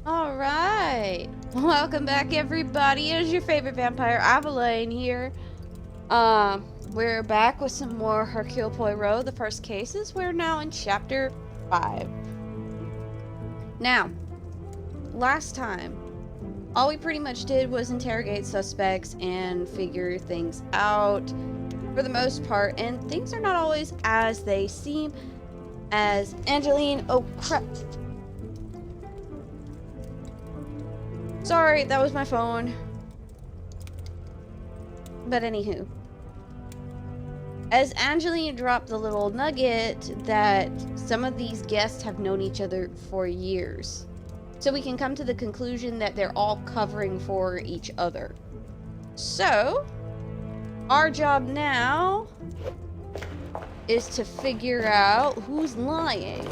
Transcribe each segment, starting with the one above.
All right. Welcome back, everybody. It's your favorite vampire, Aveline here. We're back with some more Hercule Poirot, the first cases. We're now in chapter 5. Now, last time, all we pretty much did was interrogate suspects and figure things out for the most part, and things are not always as they seem. As Angeline, oh crap. Sorry, that was my phone. But anywho, as Angeline dropped the little nugget that some of these guests have known each other for years. So we can come to the conclusion that they're all covering for each other. So, our job now is to figure out who's lying.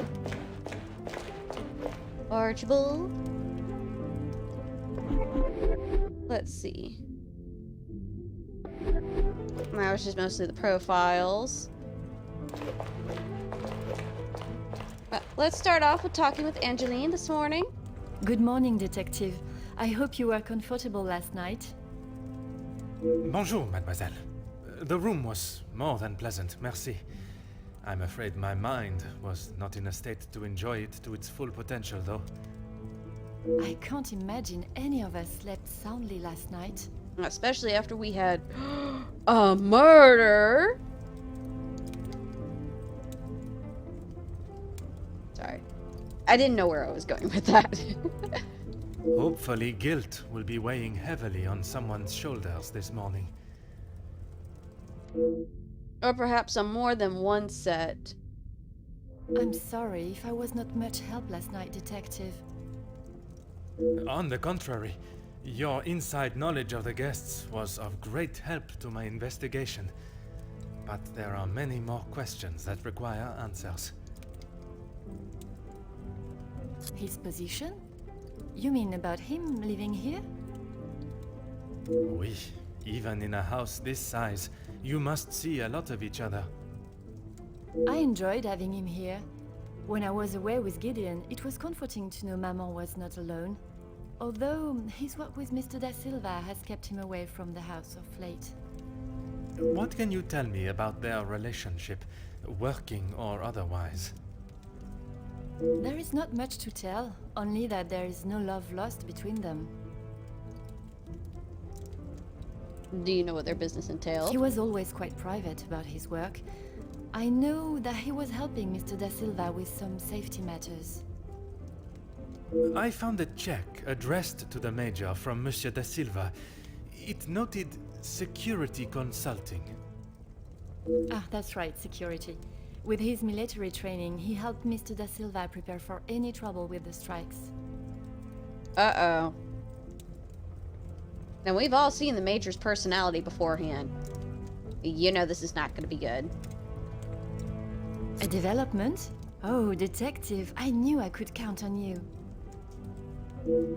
Archibald? Let's see. That was just mostly the profiles. Let's start off with talking with Angeline this morning. Good morning, Detective. I hope you were comfortable last night. Bonjour, mademoiselle. The room was more than pleasant, merci. I'm afraid my mind was not in a state to enjoy it to its full potential, though. I can't imagine any of us slept soundly last night. Especially after we had a murder. Sorry. I didn't know where I was going with that. Hopefully, guilt will be weighing heavily on someone's shoulders this morning. Or perhaps on more than one set. I'm sorry if I was not much help last night, Detective. On the contrary, your inside knowledge of the guests was of great help to my investigation. But there are many more questions that require answers. His position? You mean about him living here? Oui, even in a house this size, you must see a lot of each other. I enjoyed having him here. When I was away with Gideon, it was comforting to know Maman was not alone. Although his work with Mr. Da Silva has kept him away from the house of late. What can you tell me about their relationship, working or otherwise? There is not much to tell, only that there is no love lost between them. Do you know what their business entails? He was always quite private about his work. I know that he was helping Mr. Da Silva with some safety matters. I found a check addressed to the Major from Monsieur Da Silva. It noted security consulting. Ah, that's right, security. With his military training, he helped Mr. Da Silva prepare for any trouble with the strikes. Uh-oh. Now, we've all seen the Major's personality beforehand. You know this is not going to be good. A development? Oh, Detective, I knew I could count on you.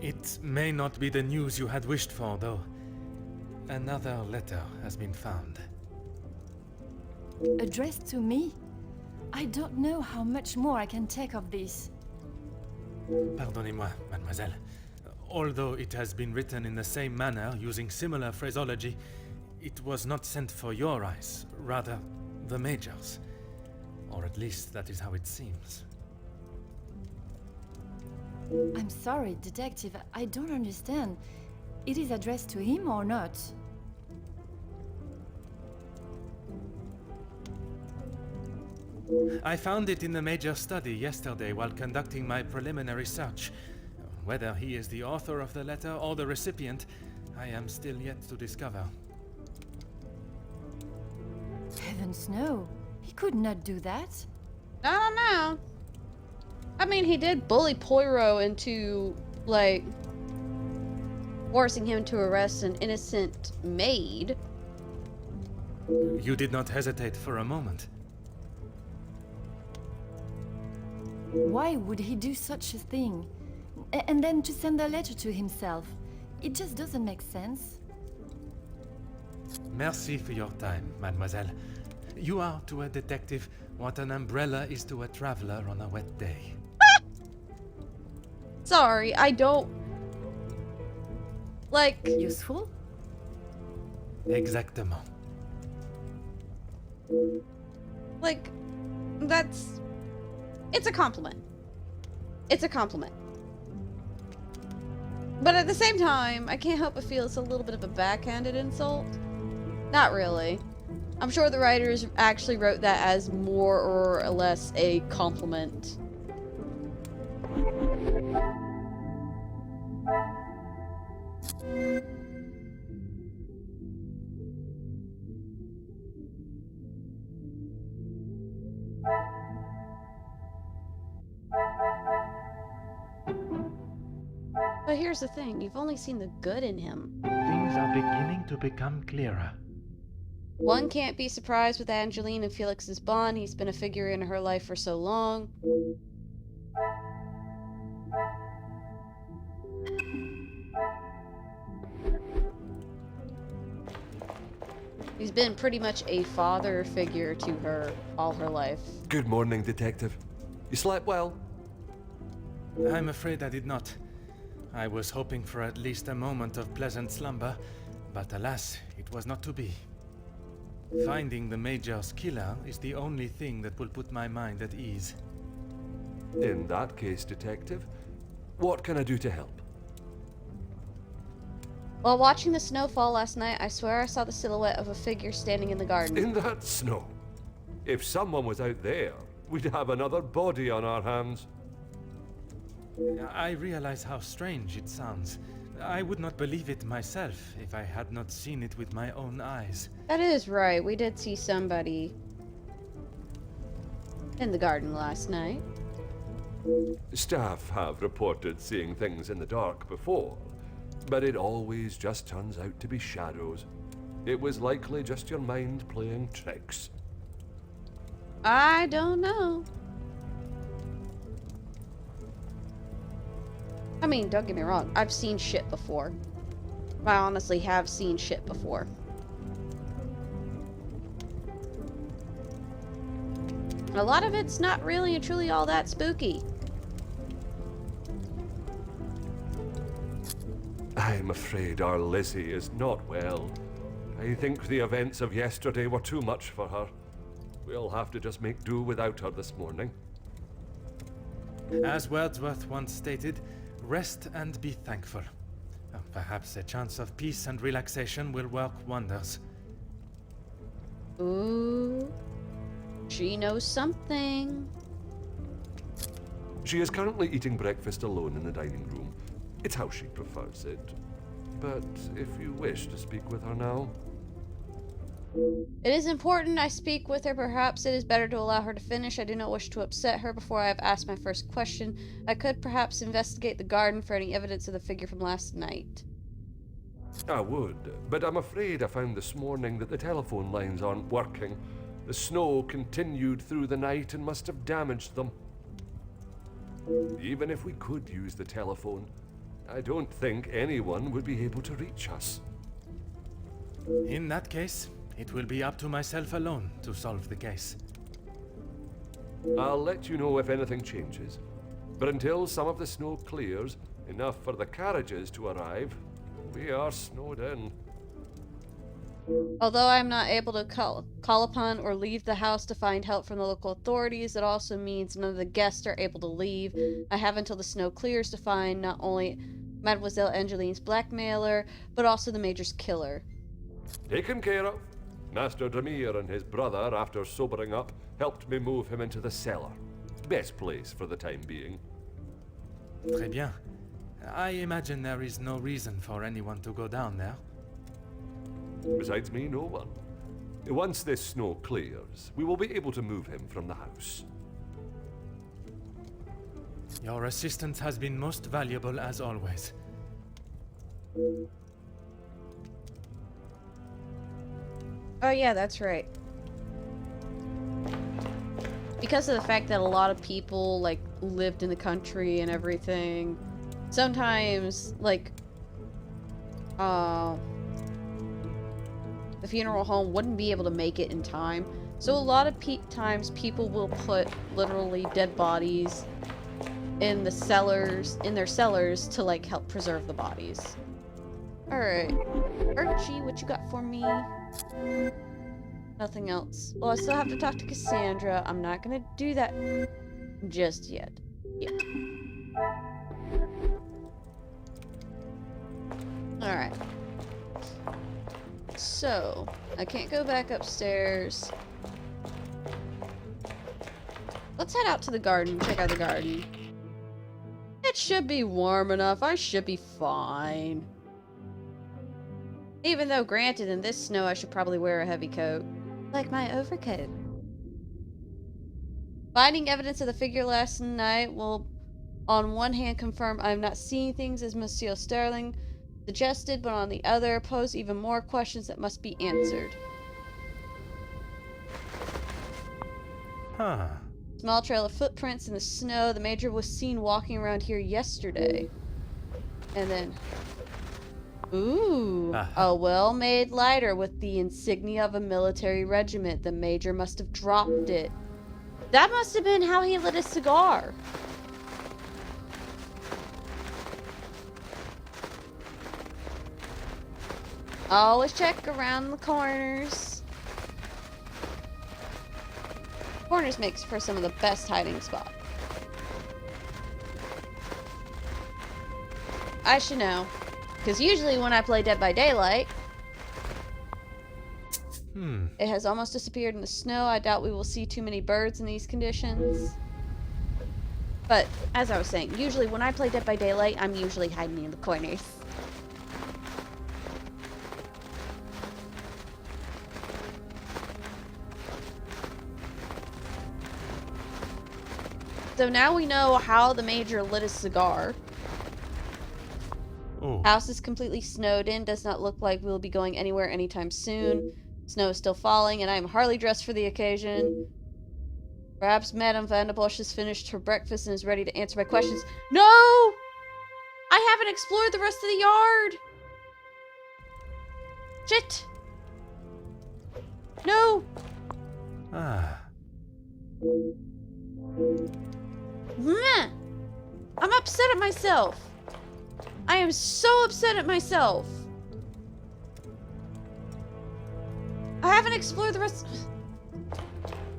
It may not be the news you had wished for, though. Another letter has been found. Addressed to me? I don't know how much more I can take of this. Pardonnez-moi, mademoiselle. Although it has been written in the same manner, using similar phraseology, it was not sent for your eyes, rather the Major's. Or at least that is how it seems. I'm sorry, Detective, I don't understand. It is addressed to him or not? I found it in the Major's study yesterday while conducting my preliminary search. Whether he is the author of the letter or the recipient, I am still yet to discover. Heavens no, he could not do that. I don't know. I mean, he did bully Poirot into, like, forcing him to arrest an innocent maid. You did not hesitate for a moment. Why would he do such a thing? And then to send a letter to himself? It just doesn't make sense. Merci for your time, mademoiselle. You are to a detective what an umbrella is to a traveler on a wet day. Sorry, I don't... Like... Useful? Exactement. Like, that's... It's a compliment. It's a compliment. But at the same time, I can't help but feel it's a little bit of a backhanded insult. Not really. I'm sure the writers actually wrote that as more or less a compliment. But here's the thing, you've only seen the good in him. Things are beginning to become clearer. One can't be surprised with Angeline and Felix's bond. He's been a figure in her life for so long. He's been pretty much a father figure to her all her life. Good morning, Detective. You slept well? I'm afraid I did not. I was hoping for at least a moment of pleasant slumber, but alas, it was not to be. Finding the Major's killer is the only thing that will put my mind at ease. In that case, Detective, what can I do to help? While watching the snowfall last night, I swear I saw the silhouette of a figure standing in the garden. In that snow? If someone was out there, we'd have another body on our hands. I realize how strange it sounds. I would not believe it myself if I had not seen it with my own eyes. That is right, we did see somebody in the garden last night. Staff have reported seeing things in the dark before, but it always just turns out to be shadows. It was likely just your mind playing tricks. I don't know. I mean, don't get me wrong, I've seen shit before. I honestly have seen shit before. A lot of it's not really and truly all that spooky. I'm afraid our Lizzie is not well. I think the events of yesterday were too much for her. We'll have to just make do without her this morning. As Wordsworth once stated, rest and be thankful. Perhaps a chance of peace and relaxation will work wonders. Ooh. She knows something. She is currently eating breakfast alone in the dining room. It's how she prefers it. But if you wish to speak with her now... It is important I speak with her. Perhaps it is better to allow her to finish. I do not wish to upset her before I have asked my first question. I could perhaps investigate the garden for any evidence of the figure from last night. I would, but I'm afraid I found this morning that the telephone lines aren't working. The snow continued through the night and must have damaged them. Even if we could use the telephone, I don't think anyone would be able to reach us. In that case, it will be up to myself alone to solve the case. I'll let you know if anything changes. But until some of the snow clears, enough for the carriages to arrive, we are snowed in. Although I am not able to call upon or leave the house to find help from the local authorities, it also means none of the guests are able to leave. I have until the snow clears to find not only Mademoiselle Angeline's blackmailer, but also the Major's killer. Taken care of. Master Demir and his brother, after sobering up, helped me move him into the cellar. Best place for the time being. Très bien. I imagine there is no reason for anyone to go down there. Besides me, no one. Once this snow clears, we will be able to move him from the house. Your assistance has been most valuable as always. Oh yeah, that's right. Because of the fact that a lot of people, like, lived in the country and everything, sometimes, like, the funeral home wouldn't be able to make it in time. So a lot of times people will put literally dead bodies in the cellars, in their cellars, to like help preserve the bodies. All right, Archie, what you got for me? Nothing else. Well, I still have to talk to Cassandra. I'm not gonna do that just yet. Alright. So, I can't go back upstairs. Let's head out to the garden, check out the garden. It should be warm enough. I should be fine. Even though, granted, in this snow, I should probably wear a heavy coat. Like my overcoat. Finding evidence of the figure last night will, on one hand, confirm I am not seeing things as Monsieur Sterling suggested, but on the other, pose even more questions that must be answered. Huh. Small trail of footprints in the snow. The Major was seen walking around here yesterday. And then... Ooh, a well-made lighter with the insignia of a military regiment. The Major must have dropped it. That must have been how he lit his cigar. Always check around the corners. Corners makes for some of the best hiding spots. I should know. Because usually when I play Dead by Daylight, it has almost disappeared in the snow. I doubt we will see too many birds in these conditions. But, as I was saying, usually when I play Dead by Daylight, I'm usually hiding in the corners. So now we know how the Major lit his cigar. Oh. House is completely snowed in. Does not look like we'll be going anywhere anytime soon. Snow is still falling, and I am hardly dressed for the occasion. Perhaps Madame Vanderbosch has finished her breakfast and is ready to answer my questions. No! I haven't explored the rest of the yard! Shit! No! Meh! I'm upset at myself! I am so upset at myself! I haven't explored the rest...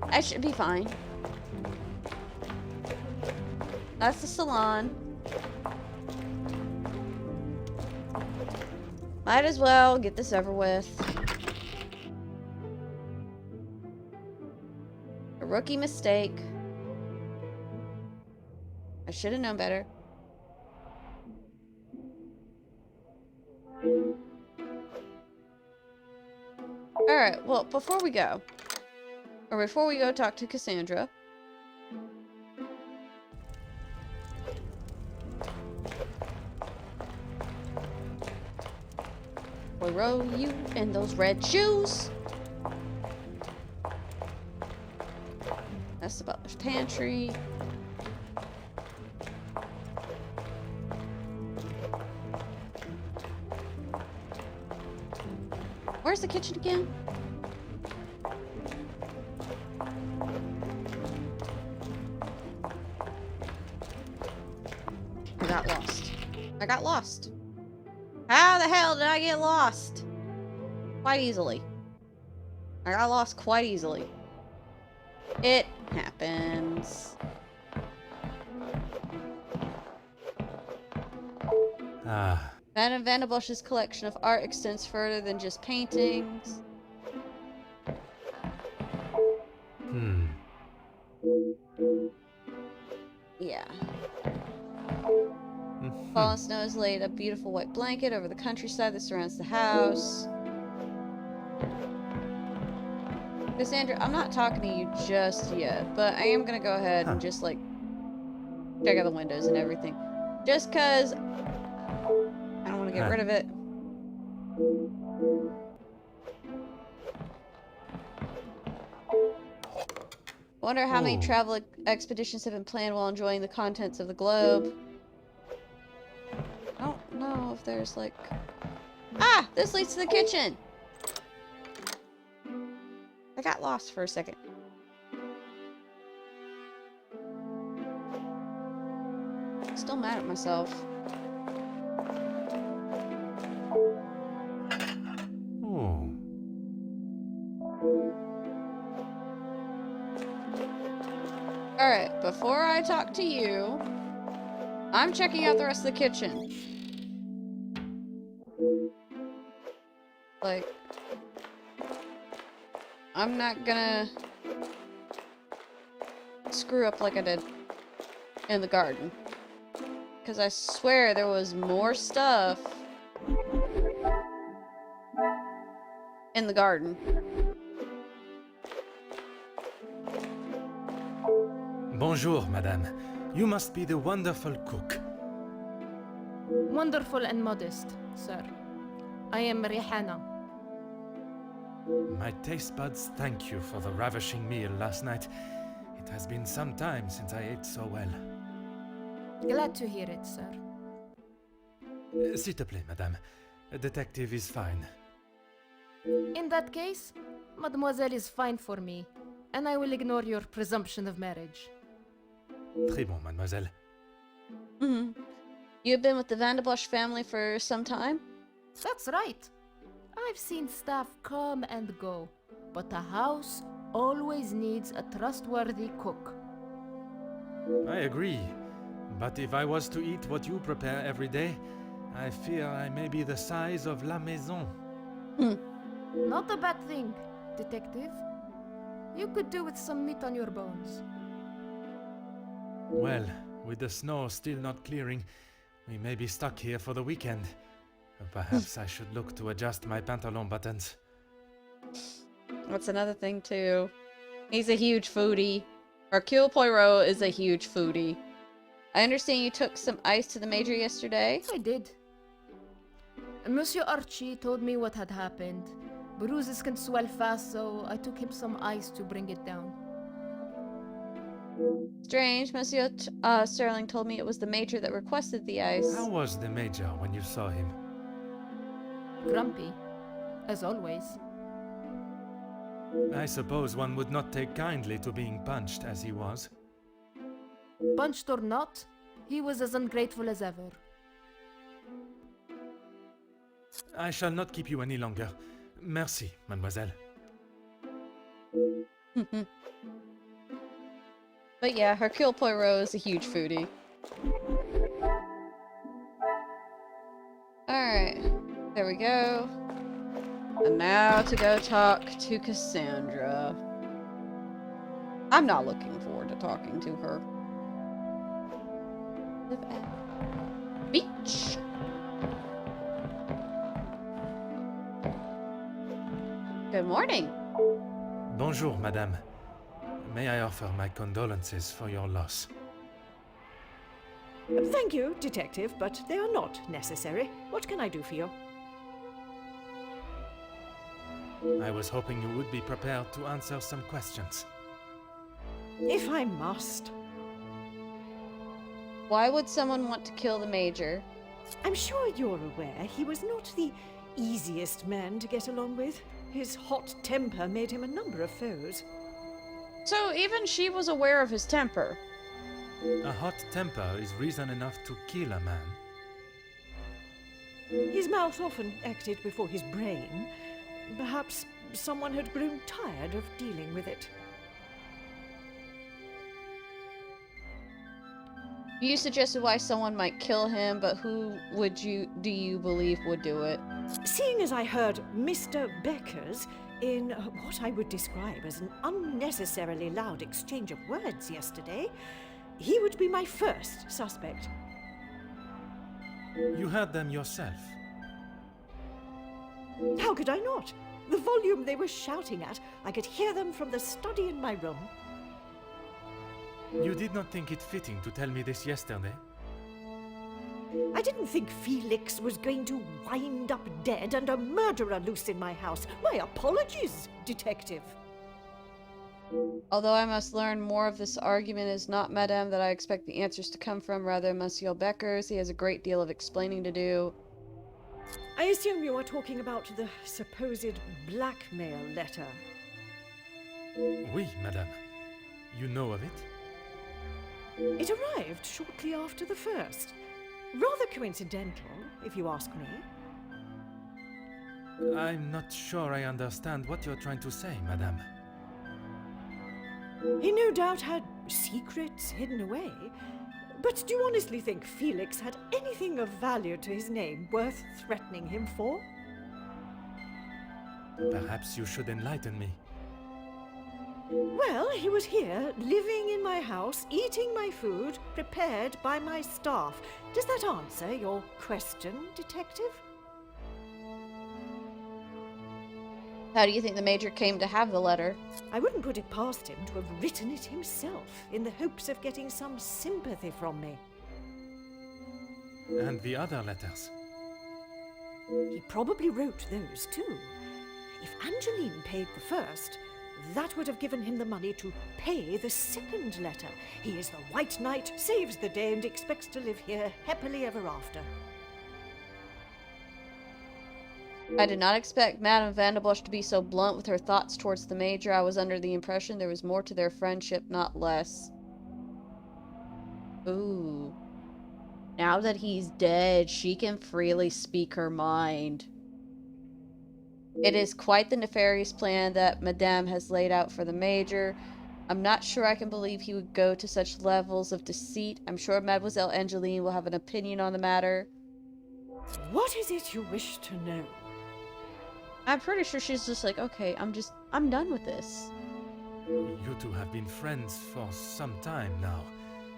I should be fine. That's the salon. Might as well get this over with. A rookie mistake. I should have known better. Alright, well, before we go talk to Cassandra. Poirot, you and those red shoes. That's the butler's pantry. Where's the kitchen again? I got lost. I got lost. How the hell did I get lost? Quite easily. I got lost quite easily. It happens. Madame Vanderbosch's collection of art extends further than just paintings. Yeah. Fallen snow has laid a beautiful white blanket over the countryside that surrounds the house. Cassandra, I'm not talking to you just yet, but I am gonna go ahead and just, like, check out the windows and everything. Just cause I don't want to get rid of it. I wonder how many travel expeditions have been planned while enjoying the contents of the globe. I don't know if there's like... Ah! This leads to the kitchen! I got lost for a second. still mad at myself. Oh. Alright, before I talk to you, I'm checking out the rest of the kitchen. Like, I'm not gonna screw up like I did in the garden. Because I swear there was more stuff in the garden. Bonjour, madame. You must be the wonderful cook. Wonderful and modest, sir. I am Rihanna. My taste buds thank you for the ravishing meal last night. It has been some time since I ate so well. Glad to hear it, sir. S'il te plaît, madame. A detective is fine. In that case, mademoiselle is fine for me, and I will ignore your presumption of marriage. Très bon, mademoiselle. You've been with the Vanderbush family for some time? That's right. I've seen staff come and go, but a house always needs a trustworthy cook. I agree. But if I was to eat what you prepare every day, I fear I may be the size of La Maison. Not a bad thing, detective. You could do with some meat on your bones. Well, with the snow still not clearing, we may be stuck here for the weekend. Perhaps I should look to adjust my pantalon buttons. That's another thing, too. He's a huge foodie. Hercule Poirot is a huge foodie. I understand you took some ice to the Major yesterday? I did. Monsieur Archie told me what had happened. Bruises can swell fast, so I took him some ice to bring it down. Strange. Monsieur Sterling told me it was the Major that requested the ice. How was the Major when you saw him? Grumpy, as always. I suppose one would not take kindly to being punched as he was. Punched or not, he was as ungrateful as ever. I shall not keep you any longer. Merci, mademoiselle. But yeah, Hercule Poirot is a huge foodie. Alright, there we go. And now to go talk to Cassandra. I'm not looking forward to talking to her. Live at beach. Good morning. Bonjour, madame. May I offer my condolences for your loss? Thank you, Detective, but they are not necessary. What can I do for you? I was hoping you would be prepared to answer some questions. If I must. Why would someone want to kill the Major? I'm sure you're aware he was not the easiest man to get along with. His hot temper made him a number of foes. So even she was aware of his temper. A hot temper is reason enough to kill a man. His mouth often acted before his brain. Perhaps someone had grown tired of dealing with it. You suggested why someone might kill him, but who do you believe would do it? Seeing as I heard Mr. Becker's in what I would describe as an unnecessarily loud exchange of words yesterday, he would be my first suspect. You heard them yourself. How could I not? The volume they were shouting at, I could hear them from the study in my room. You did not think it fitting to tell me this yesterday? I didn't think Felix was going to wind up dead and a murderer loose in my house. My apologies, Detective. Although I must learn more of this argument is not Madame that I expect the answers to come from, rather Monsieur Becker's. He has a great deal of explaining to do. I assume you are talking about the supposed blackmail letter. Oui, madame. You know of it? It arrived shortly after the first. Rather coincidental, if you ask me. I'm not sure I understand what you're trying to say, madame. He no doubt had secrets hidden away. But do you honestly think Felix had anything of value to his name worth threatening him for? Perhaps you should enlighten me. Well, he was here, living in my house, eating my food, prepared by my staff. Does that answer your question, detective? How do you think the Major came to have the letter? I wouldn't put it past him to have written it himself, in the hopes of getting some sympathy from me. And the other letters? He probably wrote those too. If Angeline paid the first, that would have given him the money to pay the second letter. He is the White Knight, saves the day, and expects to live here happily ever after. I did not expect Madame Vanderbush to be so blunt with her thoughts towards the Major. I was under the impression there was more to their friendship, not less. Ooh. Now that he's dead, she can freely speak her mind. It is quite the nefarious plan that Madame has laid out for the Major. I'm not sure I can believe he would go to such levels of deceit. I'm sure Mademoiselle Angeline will have an opinion on the matter. What is it you wish to know? I'm pretty sure she's just like, okay, I'm done with this. You two have been friends for some time now.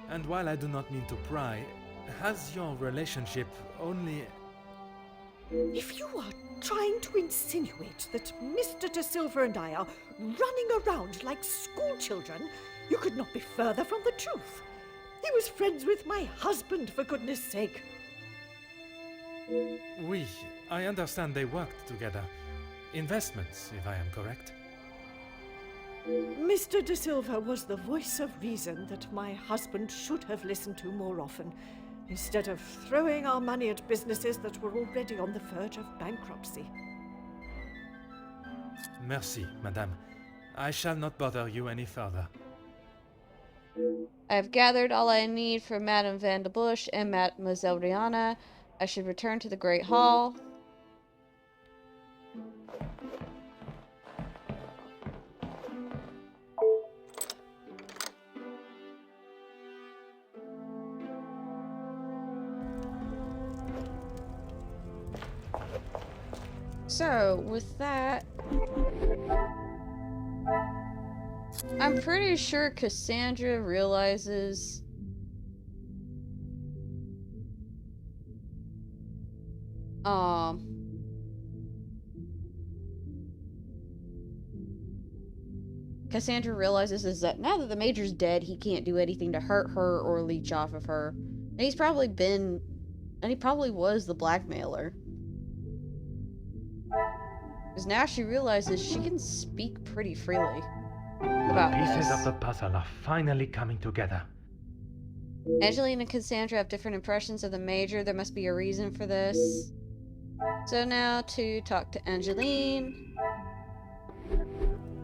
And while I do not mean to pry, has your relationship only... If you are trying to insinuate that Mr. De Silva and I are running around like schoolchildren, you could not be further from the truth. He was friends with my husband, for goodness sake. Oui, I understand they worked together. Investments, if I am correct. Mr. De Silva was the voice of reason that my husband should have listened to more often, instead of throwing our money at businesses that were already on the verge of bankruptcy. Merci, madame. I shall not bother you any further. I have gathered all I need for Madame Vanderbush and Mademoiselle Rihanna. I should return to the Great Hall. So, with that, I'm pretty sure Cassandra realizes Cassandra realizes is that now that the Major's dead, he can't do anything to hurt her or leech off of her. And he probably was the blackmailer. Because now she realizes she can speak pretty freely about Pieces this. of the puzzle are finally coming together. Angeline and Cassandra have different impressions of the Major. There must be a reason for this. So now to talk to Angeline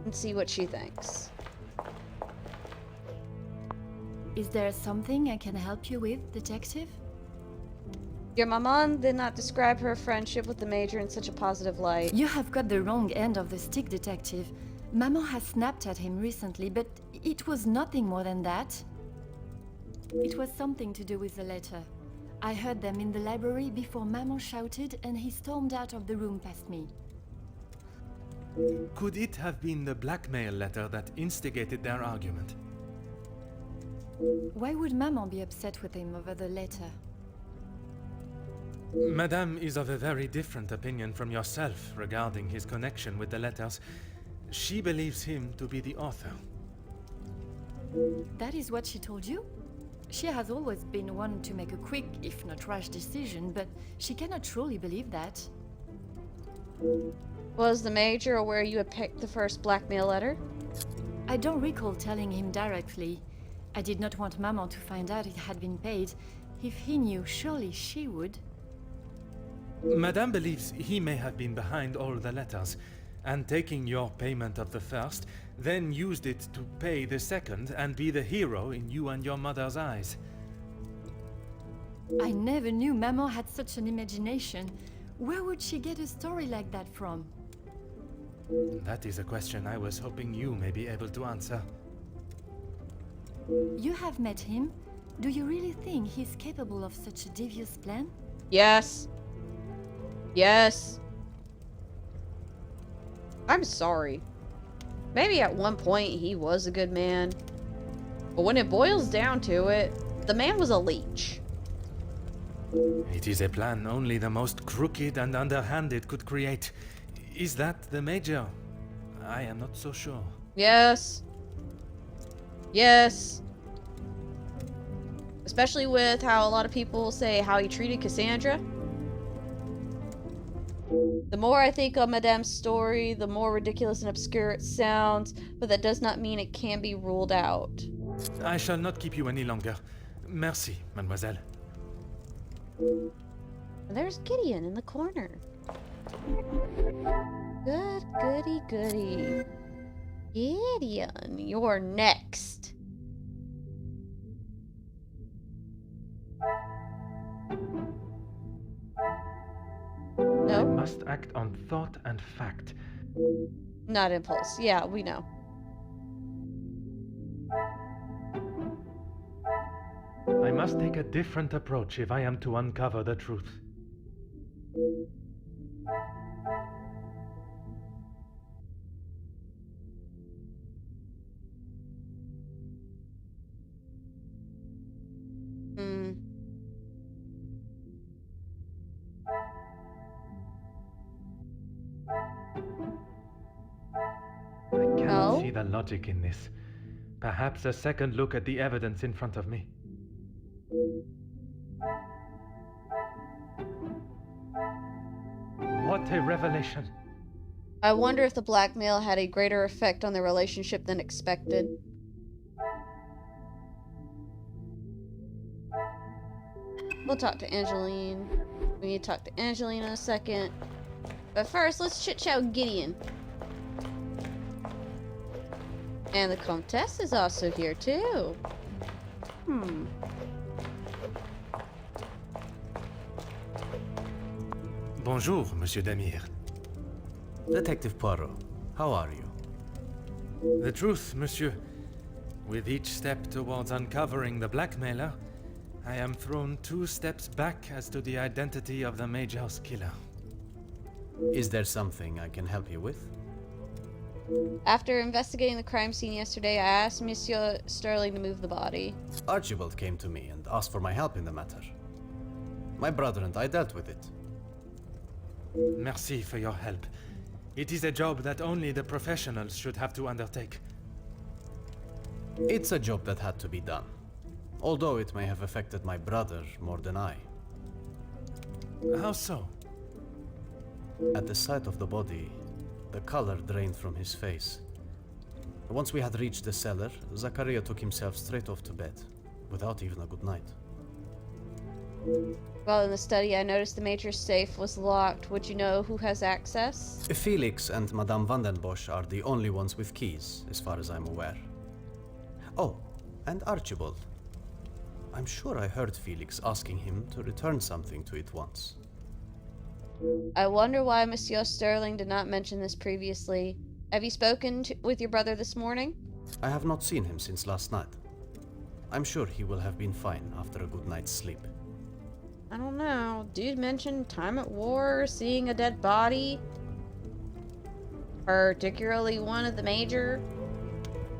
and see what she thinks. Is there something I can help you with, detective? Your maman did not describe her friendship with the Major in such a positive light. You have got the wrong end of the stick, detective. Maman has snapped at him recently, but it was nothing more than that. It was something to do with the letter. I heard them in the library before Maman shouted and he stormed out of the room past me. Could it have been the blackmail letter that instigated their argument? Why would Maman be upset with him over the letter? Madame is of a very different opinion from yourself regarding his connection with the letters. She believes him to be the author. That is what she told you? She has always been one to make a quick, if not rash decision, but she cannot truly believe that. Was the Major aware you had picked the first blackmail letter? I don't recall telling him directly. I did not want Maman to find out it had been paid. If he knew, surely she would. Madame believes he may have been behind all the letters, and taking your payment of the first, then used it to pay the second and be the hero in you and your mother's eyes. I never knew Maman had such an imagination. Where would she get a story like that from? That is a question I was hoping you may be able to answer. You have met him. Do you really think he's capable of such a devious plan? Yes. Yes. I'm sorry. Maybe at one point he was a good man. But when it boils down to it, the man was a leech. It is a plan only the most crooked and underhanded could create. Is that the Major? I am not so sure. Yes. Yes. Especially with how a lot of people say how he treated Cassandra. The more I think of Madame's story, the more ridiculous and obscure it sounds, but that does not mean it can be ruled out. I shall not keep you any longer. Merci, mademoiselle. And there's Gideon in the corner. Good, goody, goody. Gideon, you're next. I No, must act on thought and fact. not impulse. Yeah, we know. I must take a different approach if I am to uncover the truth. Hmm. I cannot No. see the logic in this. Perhaps a second look at the evidence in front of me. What a revelation! I wonder if the blackmail had a greater effect on their relationship than expected. We'll talk to Angeline. We need to talk to Angeline in a second. But first, let's chit-chat with Gideon. And the Comtesse is also here, too. Bonjour, Monsieur Demir. Detective Poirot, how are you? The truth, Monsieur. With each step towards uncovering the blackmailer, I am thrown 2 steps back as to the identity of the Major's killer. Is there something I can help you with? After investigating the crime scene yesterday, I asked Monsieur Sterling to move the body. Archibald came to me and asked for my help in the matter. My brother and I dealt with it. Merci for your help. It is a job that only the professionals should have to undertake. It's a job that had to be done, although it may have affected my brother more than I. How so? At the sight of the body, the color drained from his face. Once we had reached the cellar, Zachariah took himself straight off to bed, without even a good night. While in the study, I noticed the Major's safe was locked. Would you know who has access? Felix and Madame Vandenbosch are the only ones with keys, as far as I'm aware. Oh, and Archibald. I'm sure I heard Felix asking him to return something to it once. I wonder why Monsieur Sterling did not mention this previously. Have you spoken with your brother this morning? I have not seen him since last night. I'm sure he will have been fine after a good night's sleep. I don't know. Dude mentioned time at war, seeing a dead body. Particularly one of the Major.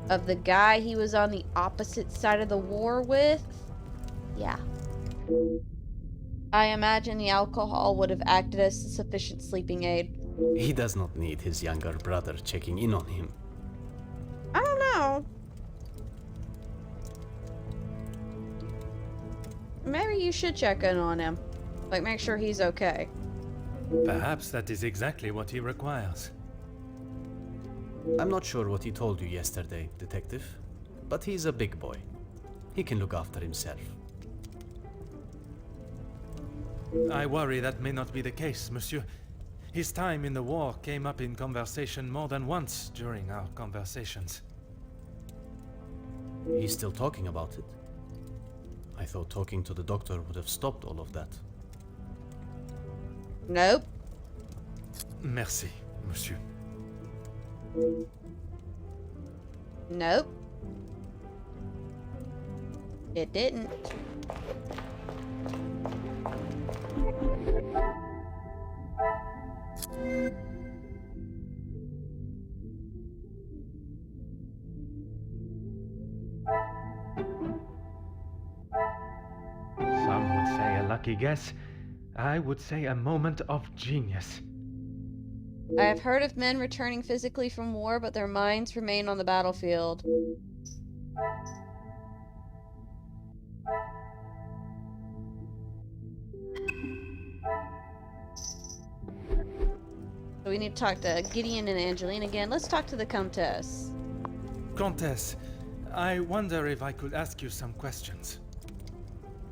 Of the guy he was on the opposite side of the war with. Yeah. I imagine the alcohol would have acted as a sufficient sleeping aid. He does not need his younger brother checking in on him. I don't know. Maybe you should check in on him. Like, make sure he's okay. Perhaps that is exactly what he requires. I'm not sure what he told you yesterday, Detective, but he's a big boy. He can look after himself. I worry that may not be the case, Monsieur. His time in the war came up in conversation more than once during our conversations. He's still talking about it? I thought talking to the doctor would have stopped all of that. Nope. Merci, monsieur. Nope. It didn't. Some would say a lucky guess. I would say a moment of genius. I have heard of men returning physically from war, but their minds remain on the battlefield. So we need to talk to Gideon and Angeline again. Let's talk to the Countess. Countess, I wonder if I could ask you some questions.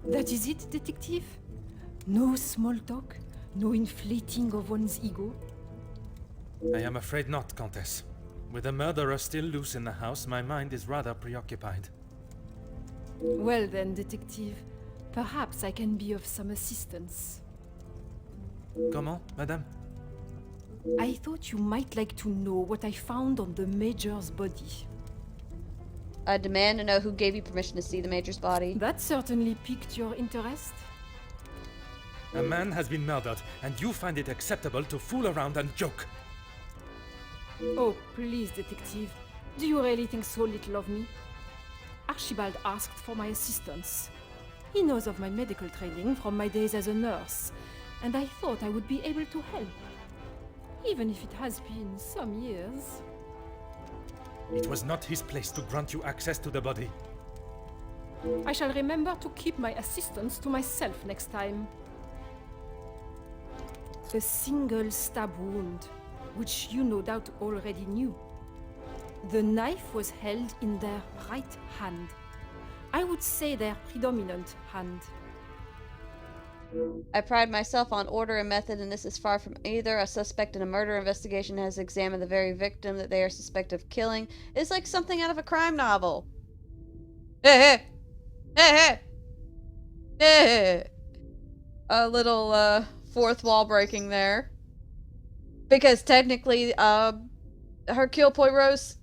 That is it, detective? No small talk? No inflating of one's ego? I am afraid not, Countess. With the murderer still loose in the house, my mind is rather preoccupied. Well then, detective, perhaps I can be of some assistance. Comment, madame? I thought you might like to know what I found on the Major's body. I demand to know who gave you permission to see the Major's body. That certainly piqued your interest. A man has been murdered, and you find it acceptable to fool around and joke. Oh, please, detective. Do you really think so little of me? Archibald asked for my assistance. He knows of my medical training from my days as a nurse, and I thought I would be able to help. Even if it has been some years. It was not his place to grant you access to the body. I shall remember to keep my assistance to myself next time. A single stab wound, which you no doubt already knew. The knife was held in their right hand. I would say their predominant hand. I pride myself on order and method, and this is far from either. A suspect in a murder investigation has examined the very victim that they are suspected of killing. It's like something out of a crime novel. Hey, hey! Hey, hey! A little, fourth wall breaking there. Because technically, Hercule Poirot's,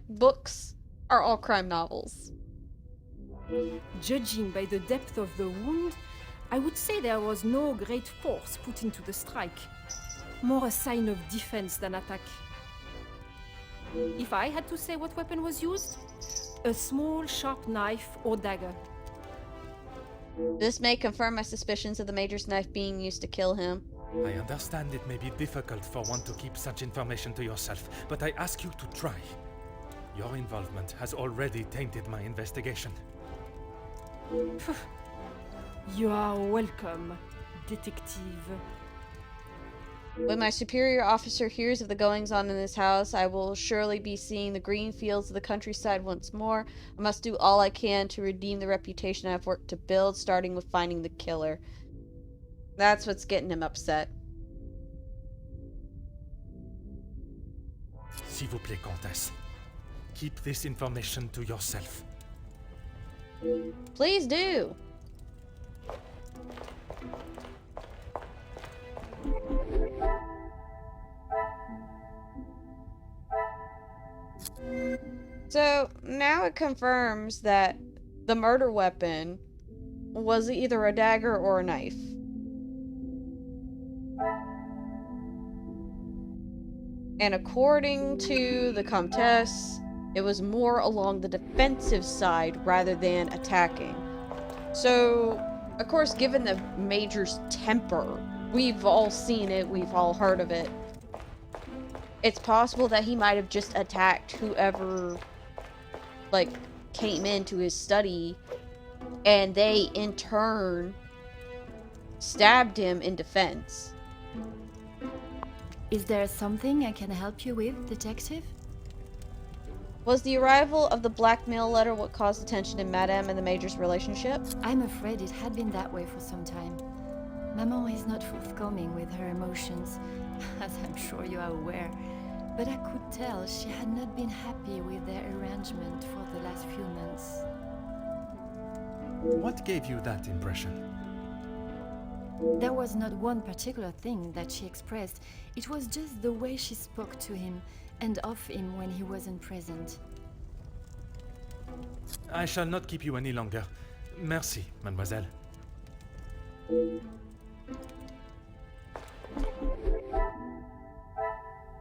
books are all crime novels. Judging by the depth of the wound, I would say there was no great force put into the strike. More a sign of defense than attack. If I had to say what weapon was used, a small sharp knife or dagger. This may confirm my suspicions of the Major's knife being used to kill him. I understand it may be difficult for one to keep such information to yourself, but I ask you to try. Your involvement has already tainted my investigation. You are welcome, detective. When my superior officer hears of the goings-on in this house, I will surely be seeing the green fields of the countryside once more. I must do all I can to redeem the reputation I've worked to build, starting with finding the killer. That's what's getting him upset. S'il vous plaît, Comtesse. Keep this information to yourself. Please do! So, now it confirms that the murder weapon was either a dagger or a knife. And according to the Comtesse, it was more along the defensive side rather than attacking. So, of course, given the Major's temper, we've all seen it, we've all heard of it. It's possible that he might have just attacked whoever, came into his study, and they, in turn, stabbed him in defense. Is there something I can help you with, detective? Was the arrival of the blackmail letter what caused the tension in Madame and the Major's relationship? I'm afraid it had been that way for some time. Maman is not forthcoming with her emotions, as I'm sure you are aware, but I could tell she had not been happy with their arrangement for the last few months. What gave you that impression? There was not one particular thing that she expressed, it was just the way she spoke to him and of him when he wasn't present. I shall not keep you any longer. Merci, mademoiselle.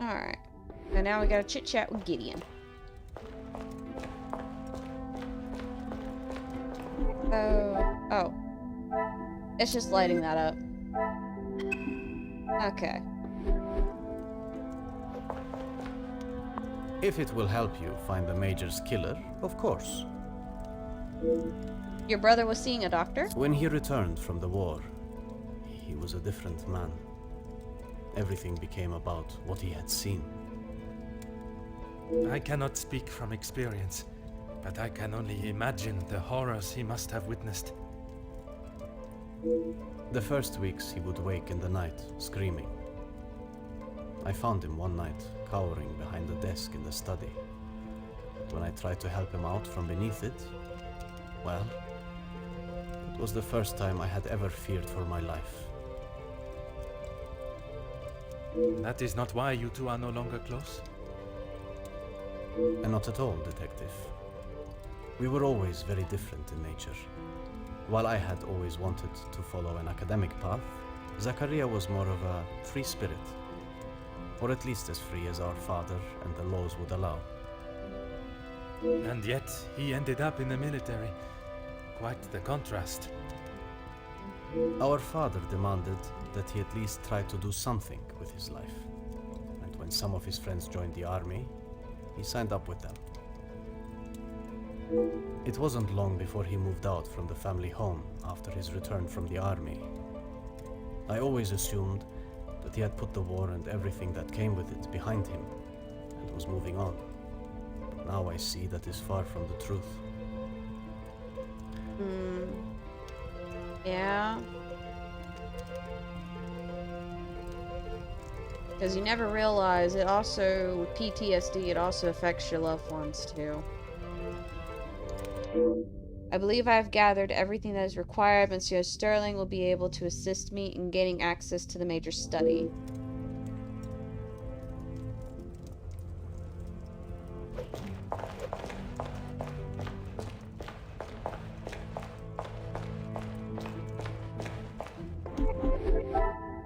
Alright. And now we gotta chit chat with Gideon. Oh. It's just lighting that up. Okay. If it will help you find the Major's killer, of course. Your brother was seeing a doctor? When he returned from the war, he was a different man. Everything became about what he had seen. I cannot speak from experience, but I can only imagine the horrors he must have witnessed. The first weeks he would wake in the night, screaming. I found him one night, cowering behind the desk in the study. When I tried to help him out from beneath it, well, it was the first time I had ever feared for my life. That is not why you two are no longer close? And not at all, Detective. We were always very different in nature. While I had always wanted to follow an academic path, Zachariah was more of a free spirit. Or at least as free as our father and the laws would allow. And yet, he ended up in the military. Quite the contrast. Our father demanded that he at least try to do something with his life. And when some of his friends joined the army, he signed up with them. It wasn't long before he moved out from the family home after his return from the army. I always assumed that he had put the war and everything that came with it behind him and was moving on. But now I see that is far from the truth. Yeah. Because you never realize it also, with PTSD, it also affects your loved ones too. I believe I have gathered everything that is required. Monsieur Sterling will be able to assist me in gaining access to the Major's study.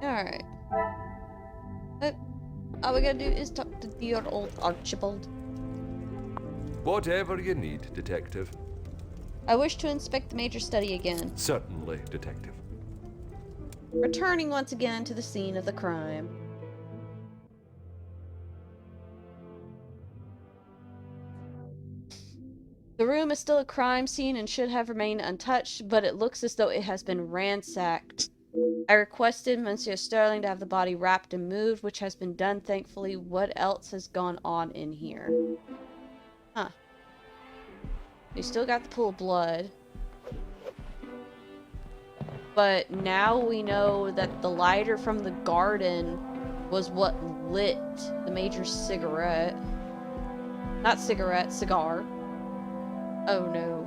Alright. All we gotta do is talk to dear old Archibald. Whatever you need, Detective. I wish to inspect the Major's study again. Certainly, Detective. Returning once again to the scene of the crime. The room is still a crime scene and should have remained untouched, but it looks as though it has been ransacked. I requested Monsieur Sterling to have the body wrapped and moved, which has been done, thankfully. What else has gone on in here? Huh. You still got the pool of blood. But now we know that the lighter from the garden was what lit the Major's cigarette. Not cigarette, cigar. Oh no.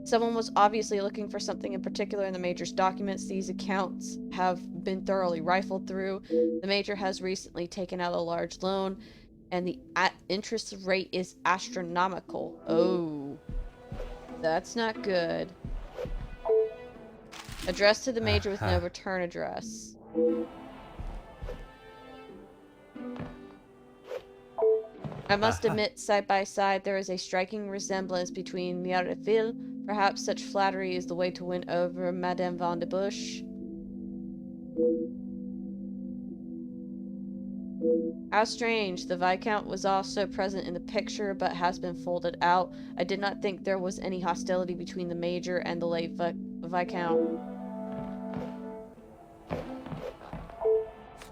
Someone was obviously looking for something in particular in the Major's documents. These accounts have been thoroughly rifled through. The Major has recently taken out a large loan, and the interest rate is astronomical. Oh. That's not good. Addressed to the Major with no return address. I must admit, side by side, there is a striking resemblance between Mirefil. Perhaps such flattery is the way to win over Madame Van de Bush. How strange. The Viscount was also present in the picture, but has been folded out. I did not think there was any hostility between the Major and the late Viscount.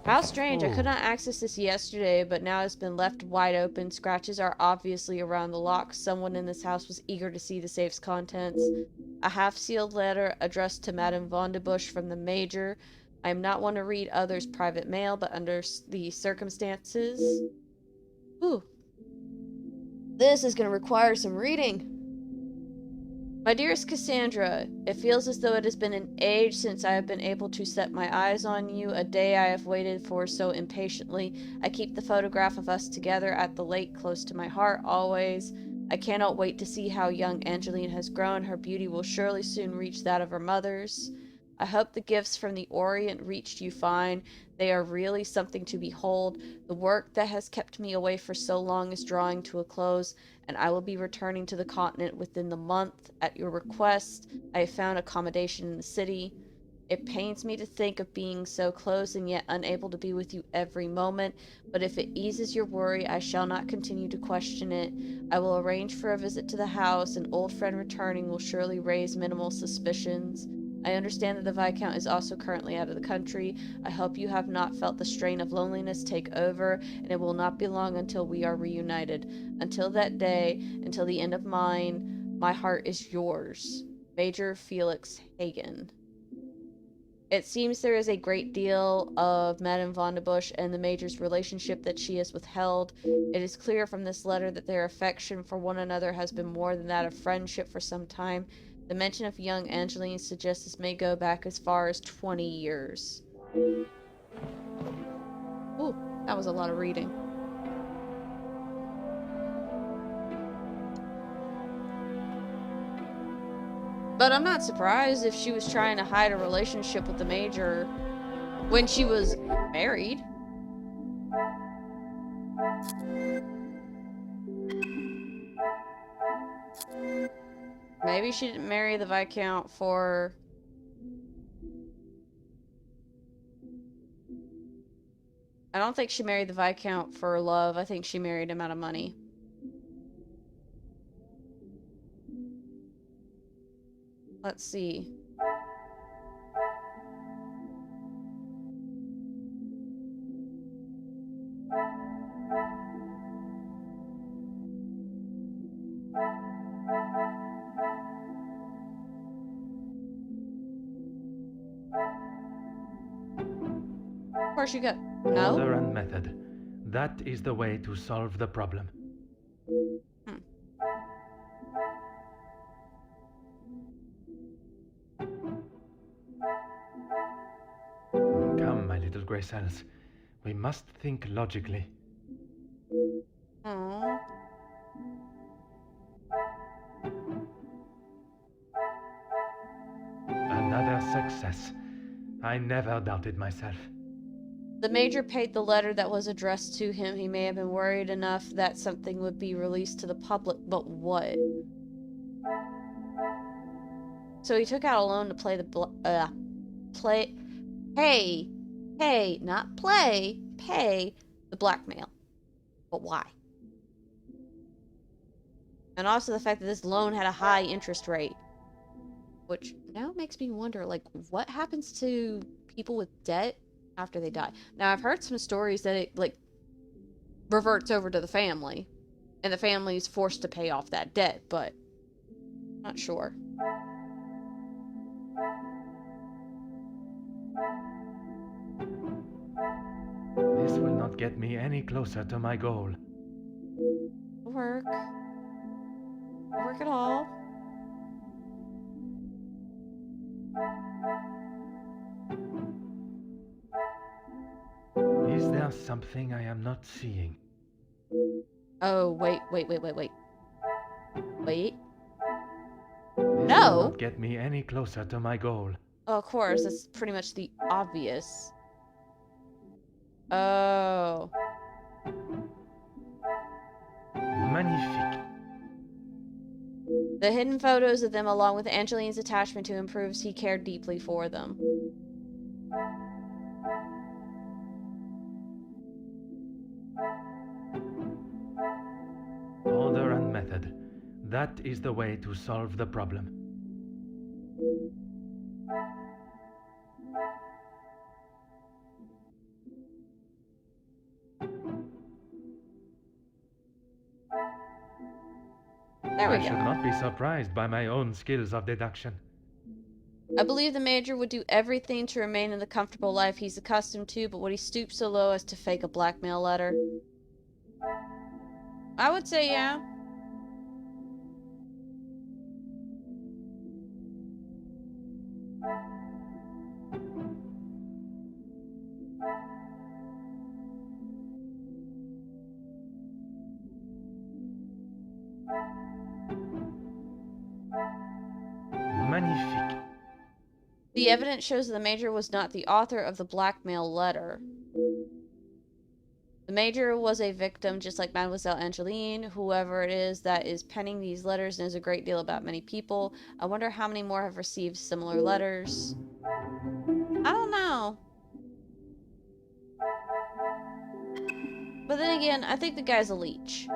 How strange. I could not access this yesterday, but now it's been left wide open. Scratches are obviously around the lock. Someone in this house was eager to see the safe's contents. A half-sealed letter addressed to Madame Von de Bush from the Major. I am not one to read others' private mail, but under the circumstances... Ooh. This is going to require some reading. My dearest Cassandra, it feels as though it has been an age since I have been able to set my eyes on you, a day I have waited for so impatiently. I keep the photograph of us together at the lake close to my heart, always. I cannot wait to see how young Angeline has grown. Her beauty will surely soon reach that of her mother's. I hope the gifts from the Orient reached you fine. They are really something to behold. The work that has kept me away for so long is drawing to a close, and I will be returning to the continent within the month. At your request, I have found accommodation in the city. It pains me to think of being so close and yet unable to be with you every moment, but if it eases your worry, I shall not continue to question it. I will arrange for a visit to the house. An old friend returning will surely raise minimal suspicions. I understand that the Viscount is also currently out of the country. I hope you have not felt the strain of loneliness take over, and it will not be long until we are reunited. Until that day, until the end of mine, my heart is yours. Major Felix Hagen. It seems there is a great deal of Madame Von de Bush and the Major's relationship that she has withheld. It is clear from this letter that their affection for one another has been more than that of friendship for some time. The mention of young Angeline suggests this may go back as far as 20 years. Ooh, that was a lot of reading. But I'm not surprised if she was trying to hide a relationship with the Major when she was married. Maybe she didn't marry the Viscount for... I don't think she married the Viscount for love. I think she married him out of money. Let's see. Where'd she go? No? Order and method. That is the way to solve the problem. Come, my little grey cells. We must think logically. Aww. Another success. I never doubted myself. The Major paid the letter that was addressed to him. He may have been worried enough that something would be released to the public, but what? So he took out a loan to play the pay the blackmail. But why? And also the fact that this loan had a high interest rate. Which now makes me wonder, like, what happens to people with debt after they die? Now, I've heard some stories that it, like, reverts over to the family. And the family is forced to pay off that debt, but not sure. This will not get me any closer to my goal. Work at all. Is there something I am not seeing? Oh, wait. This No. will not get me any closer to my goal. Oh, of course, that's pretty much the obvious. Oh. Magnifique. The hidden photos of them, along with Angeline's attachment to him, proves he cared deeply for them. Order and method. That is the way to solve the problem. There we I should go. not be surprised by my own skills of deduction. I believe the Major would do everything to remain in the comfortable life he's accustomed to, but would he stoop so low as to fake a blackmail letter? I would say yeah. Magnifique. The evidence shows that the Major was not the author of the blackmail letter. The Major was a victim, just like Mademoiselle Angeline. Whoever it is that is penning these letters knows a great deal about many people. I wonder how many more have received similar letters. I don't know. But then again, I think the guy's a leech.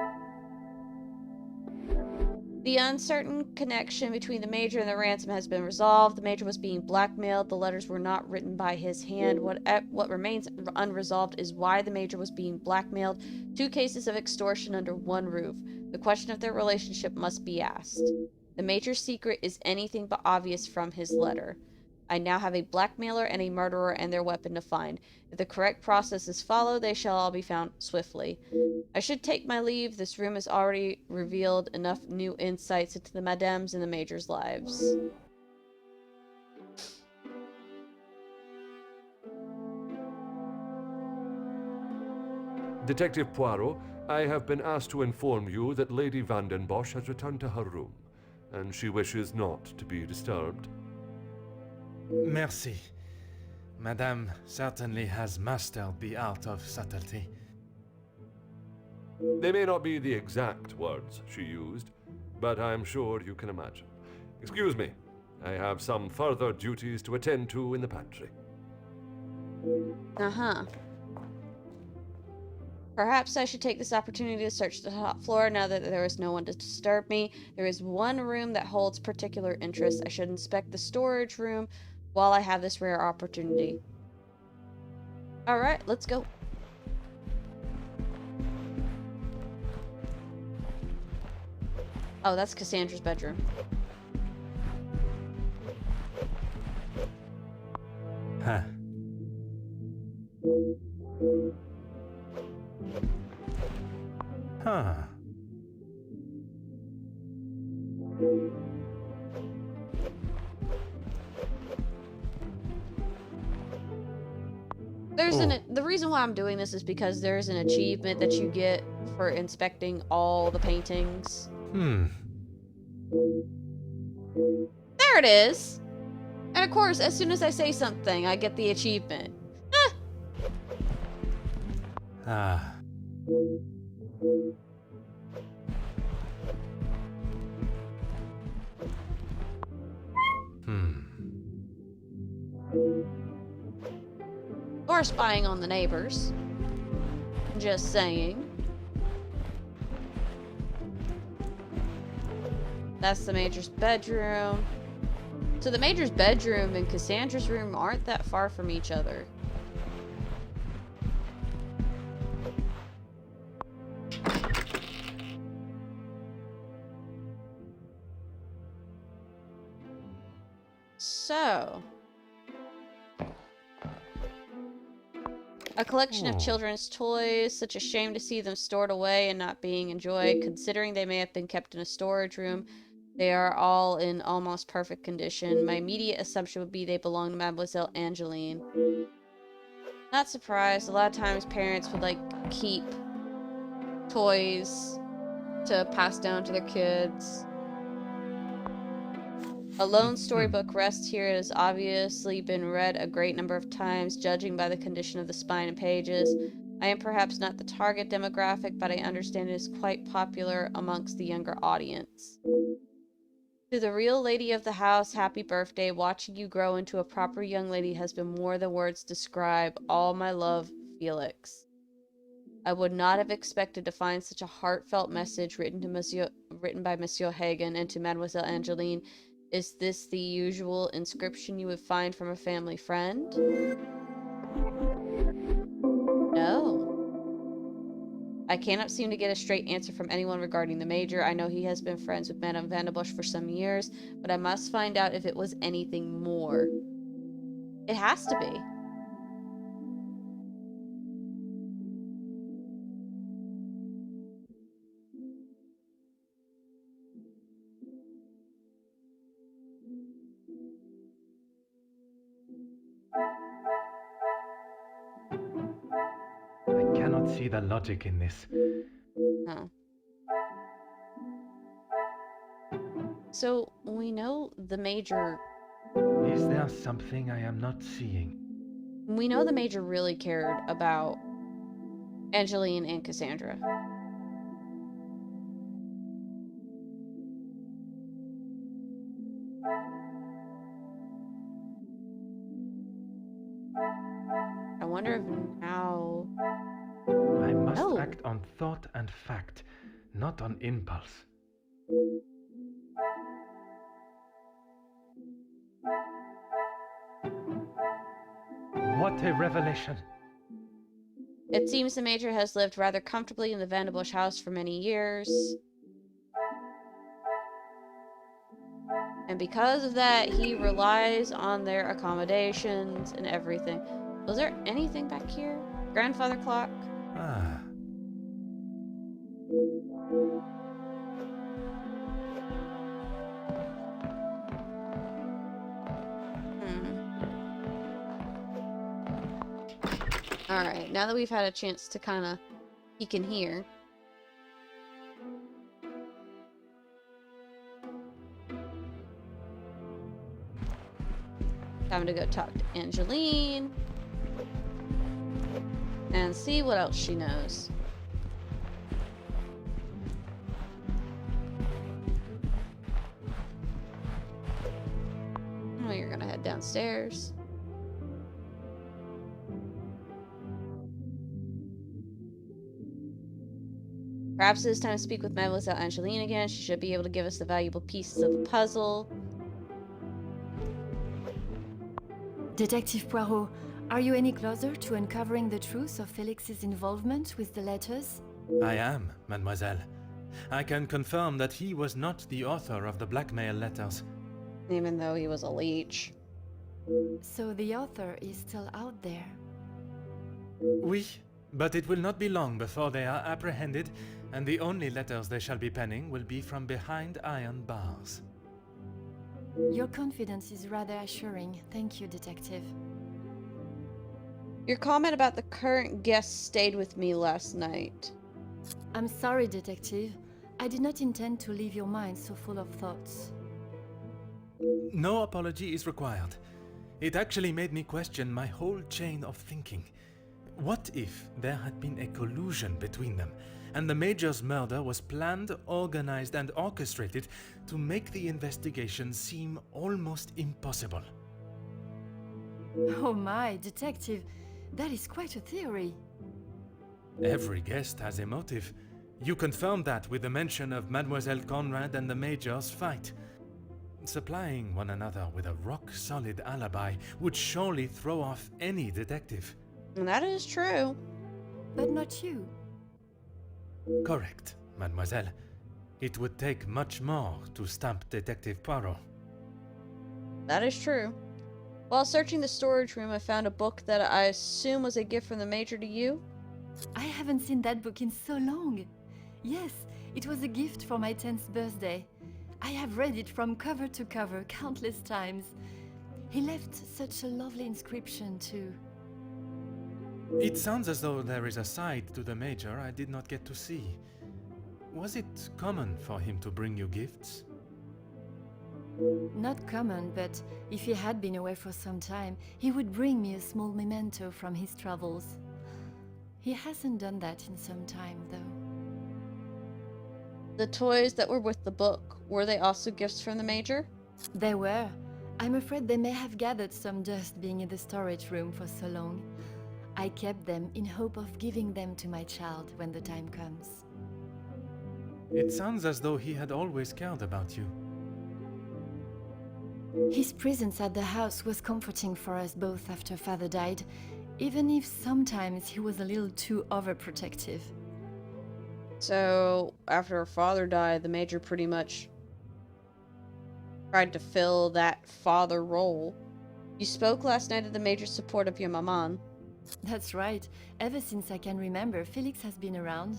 The uncertain connection between the Major and the ransom has been resolved. The Major was being blackmailed. The letters were not written by his hand. What remains unresolved is why the Major was being blackmailed. 2 cases of extortion under one roof. The question of their relationship must be asked. The Major's secret is anything but obvious from his letter. I now have a blackmailer and a murderer and their weapon to find. If the correct process is followed, they shall all be found swiftly. I should take my leave. This room has already revealed enough new insights into the Madame's and the Major's lives. Detective Poirot, I have been asked to inform you that Lady Van den Bosch has returned to her room, and she wishes not to be disturbed. Merci. Madame certainly has mastered the art of subtlety. They may not be the exact words she used, but I'm sure you can imagine. Excuse me, I have some further duties to attend to in the pantry. Uh-huh. Perhaps I should take this opportunity to search the top floor now that there is no one to disturb me. There is one room that holds particular interest. I should inspect the storage room while I have this rare opportunity. Alright, let's go. Oh, that's Cassandra's bedroom. Huh. Huh. The reason why I'm doing this is because there's an achievement that you get for inspecting all the paintings. Hmm. There it is! And of course, as soon as I say something, I get the achievement. Ah. Or spying on the neighbors. Just saying. That's the Major's bedroom. So the Major's bedroom and Cassandra's room aren't that far from each other. So, a collection of children's toys. Such a shame to see them stored away and not being enjoyed, considering they may have been kept in a storage room. They are all in almost perfect condition. My immediate assumption would be they belong to Mademoiselle Angeline. Not surprised. A lot of times parents would like keep toys to pass down to their kids. A lone storybook rests here. It has obviously been read a great number of times, judging by the condition of the spine and pages. I am perhaps not the target demographic, but I understand it is quite popular amongst the younger audience. To the real lady of the house, happy birthday. Watching you grow into a proper young lady has been more than words describe. All my love, Felix. I would not have expected to find such a heartfelt message written by Monsieur Hagen and to Mademoiselle Angeline. Is this the usual inscription you would find from a family friend? No. I cannot seem to get a straight answer from anyone regarding the Major. I know he has been friends with Madame Vandenbush for some years, but I must find out if it was anything more. It has to be. I cannot see the logic in this. Huh. So, we know the Major... Is there something I am not seeing? We know the Major really cared about Angeline and Cassandra. I wonder if now... I must Oh. act on thought and fact, not on impulse. What a revelation! It seems the Major has lived rather comfortably in the Vandenbush house for many years. And because of that, he relies on their accommodations and everything. Was there anything back here? Grandfather clock? Ah, Alright, now that we've had a chance to kind of peek in here. Time to go talk to Angeline. And see what else she knows. Oh, you're gonna head downstairs. Perhaps it is time to speak with Mademoiselle Angeline again. She should be able to give us the valuable pieces of the puzzle. Detective Poirot, are you any closer to uncovering the truth of Felix's involvement with the letters? I am, mademoiselle. I can confirm that he was not the author of the blackmail letters. Even though he was a leech. So the author is still out there. Oui, but it will not be long before they are apprehended, and the only letters they shall be penning will be from behind iron bars. Your confidence is rather assuring. Thank you, Detective. Your comment about the current guest stayed with me last night. I'm sorry, Detective. I did not intend to leave your mind so full of thoughts. No apology is required. It actually made me question my whole chain of thinking. What if there had been a collusion between them, and the Major's murder was planned, organized, and orchestrated to make the investigation seem almost impossible? Oh my, Detective, that is quite a theory. Every guest has a motive. You confirmed that with the mention of Mademoiselle Conrad and the Major's fight. Supplying one another with a rock-solid alibi would surely throw off any detective. And that is true. But not you. Correct, mademoiselle. It would take much more to stamp Detective Poirot. That is true. While searching the storage room, I found a book that I assume was a gift from the Major to you. I haven't seen that book in so long. Yes, it was a gift for my 10th birthday. I have read it from cover to cover countless times. He left such a lovely inscription too. It sounds as though there is a side to the Major I did not get to see. Was it common for him to bring you gifts? Not common, but if he had been away for some time, he would bring me a small memento from his travels. He hasn't done that in some time, though. The toys that were with the book, were they also gifts from the Major? They were. I'm afraid they may have gathered some dust being in the storage room for so long. I kept them in hope of giving them to my child when the time comes. It sounds as though he had always cared about you. His presence at the house was comforting for us both after Father died, even if sometimes he was a little too overprotective. So, after her father died, the Major pretty much tried to fill that father role. You spoke last night of the Major's support of your maman. That's right. Ever since I can remember, Felix has been around.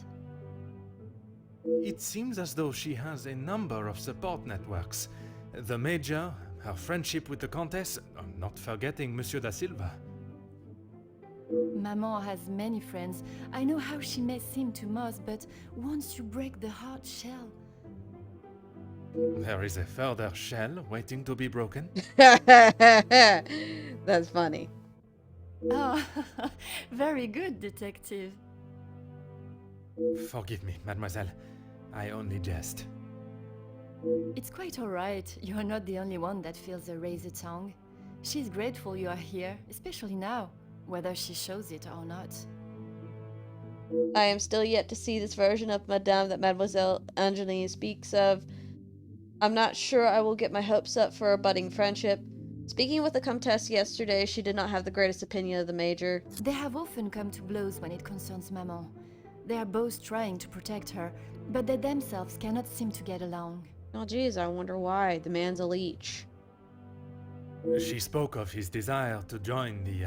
It seems as though she has a number of support networks. The Major, her friendship with the Countess, not forgetting Monsieur da Silva. Maman has many friends. I know how she may seem to most, but once you break the hard shell... There is a further shell waiting to be broken. That's funny. Oh, very good, detective. Forgive me, mademoiselle. I only jest. It's quite alright. You are not the only one that feels a razor tongue. She's grateful you are here, especially now, whether she shows it or not. I am still yet to see this version of Madame that Mademoiselle Angeline speaks of. I'm not sure I will get my hopes up for a budding friendship. Speaking with the Comtesse yesterday, she did not have the greatest opinion of the Major. They have often come to blows when it concerns Maman. They are both trying to protect her, but they themselves cannot seem to get along. Oh geez, I wonder why. The man's a leech. She spoke of his desire to join the,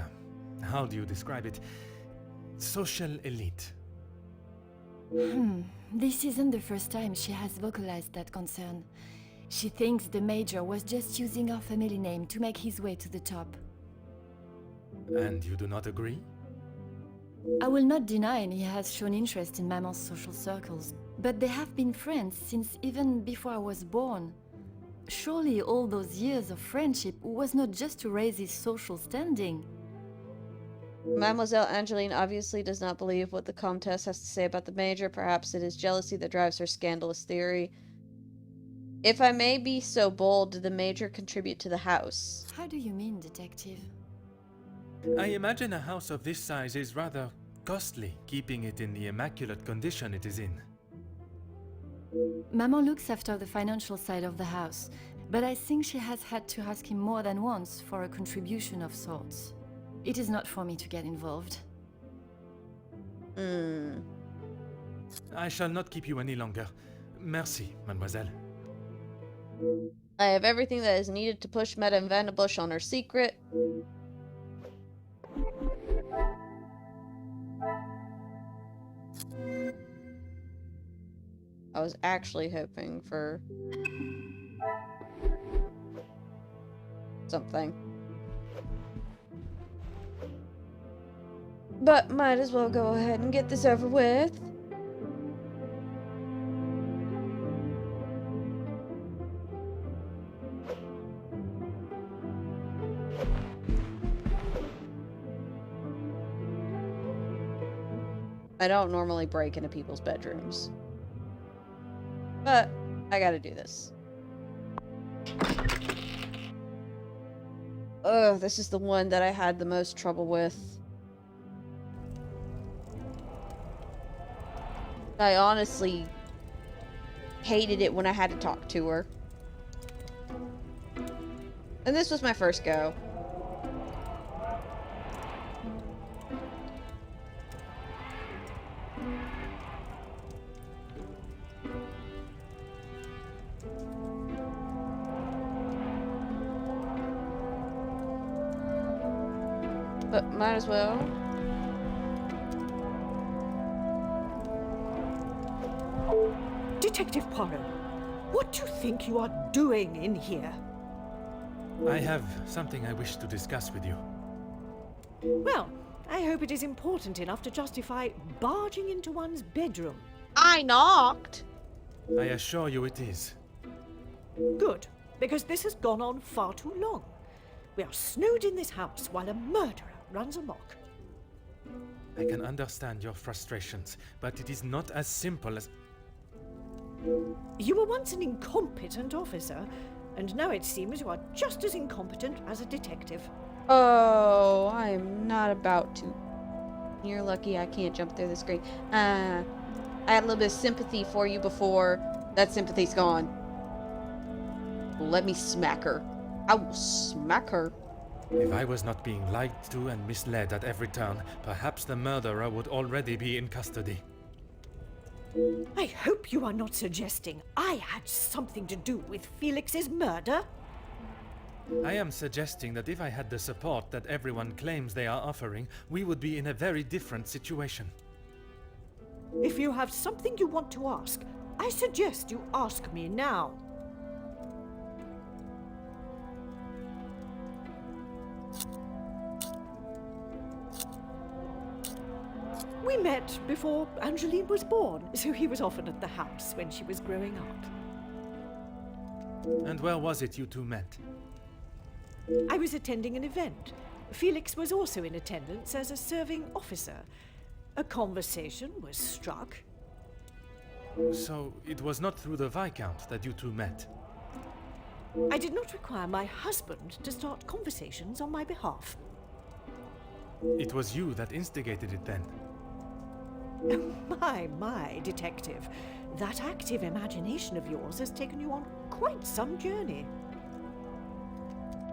how do you describe it? Social elite. This isn't the first time she has vocalized that concern. She thinks the Major was just using our family name to make his way to the top. And you do not agree? I will not deny he has shown interest in Maman's social circles, but they have been friends since even before I was born. Surely all those years of friendship was not just to raise his social standing. Mademoiselle Angeline obviously does not believe what the Comtesse has to say about the Major. Perhaps it is jealousy that drives her scandalous theory. If I may be so bold, did the Major contribute to the house? How do you mean, detective? I imagine a house of this size is rather costly, keeping it in the immaculate condition it is in. Maman looks after the financial side of the house, but I think she has had to ask him more than once for a contribution of sorts. It is not for me to get involved. I shall not keep you any longer. Merci, mademoiselle. I have everything that is needed to push Madame Vanderbush on her secret. I was actually hoping for something. But might as well go ahead and get this over with. I don't normally break into people's bedrooms. But I gotta do this. Ugh, this is the one that I had the most trouble with. I honestly hated it when I had to talk to her. And this was my first go. But might as well. Detective Poirot, what do you think you are doing in here? I have something I wish to discuss with you. Well, I hope it is important enough to justify barging into one's bedroom. I knocked! I assure you it is. Good, because this has gone on far too long. We are snowed in this house while a murderer runs amok. I can understand your frustrations, but it is not as simple as... You were once an incompetent officer, and now it seems you are just as incompetent as a detective. Oh, I am not about to. You're lucky I can't jump through the screen. I had a little bit of sympathy for you before. That sympathy's gone. Let me smack her. I will smack her. If I was not being lied to and misled at every turn, perhaps the murderer would already be in custody. I hope you are not suggesting I had something to do with Felix's murder. I am suggesting that if I had the support that everyone claims they are offering, we would be in a very different situation. If you have something you want to ask, I suggest you ask me now. We met before Angeline was born, so he was often at the house when she was growing up. And where was it you two met? I was attending an event. Felix was also in attendance as a serving officer. A conversation was struck. So, it was not through the Viscount that you two met? I did not require my husband to start conversations on my behalf. It was you that instigated it then? My, detective. That active imagination of yours has taken you on quite some journey.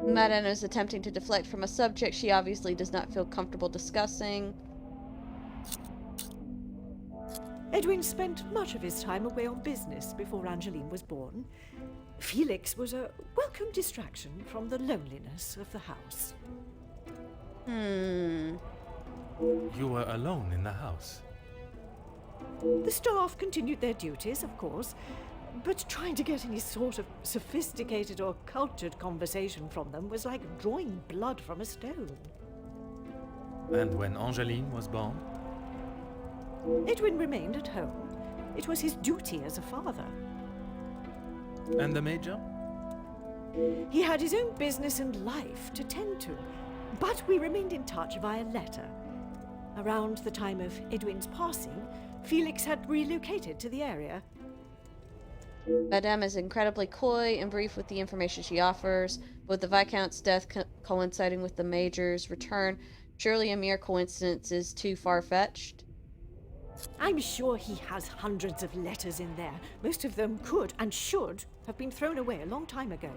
Madame is attempting to deflect from a subject she obviously does not feel comfortable discussing. Edwin spent much of his time away on business before Angeline was born. Felix was a welcome distraction from the loneliness of the house. You were alone in the house? The staff continued their duties, of course, but trying to get any sort of sophisticated or cultured conversation from them was like drawing blood from a stone. And when Angeline was born? Edwin remained at home. It was his duty as a father. And the Major? He had his own business and life to tend to, but we remained in touch via letter. Around the time of Edwin's passing, Felix had relocated to the area. Madame is incredibly coy and brief with the information she offers, but with the Viscount's death coinciding with the Major's return, surely a mere coincidence is too far-fetched. I'm sure he has hundreds of letters in there. Most of them could and should have been thrown away a long time ago.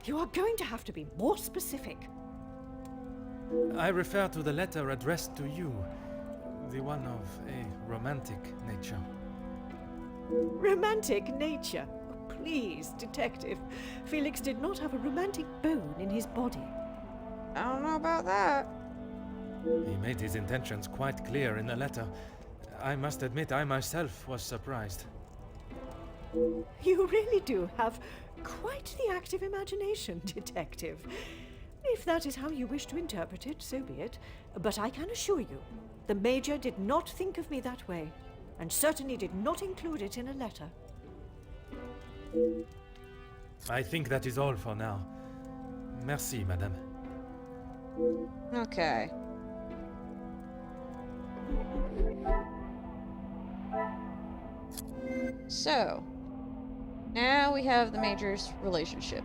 You are going to have to be more specific. I refer to the letter addressed to you, the one of a romantic nature. Romantic nature? Oh, please, detective. Felix did not have a romantic bone in his body. I don't know about that. He made his intentions quite clear in the letter. I must admit, I myself was surprised. You really do have quite the active imagination, detective. If that is how you wish to interpret it, so be it. But I can assure you, the Major did not think of me that way, and certainly did not include it in a letter. I think that is all for now. Merci, madame. Okay. So, now we have the Major's relationship.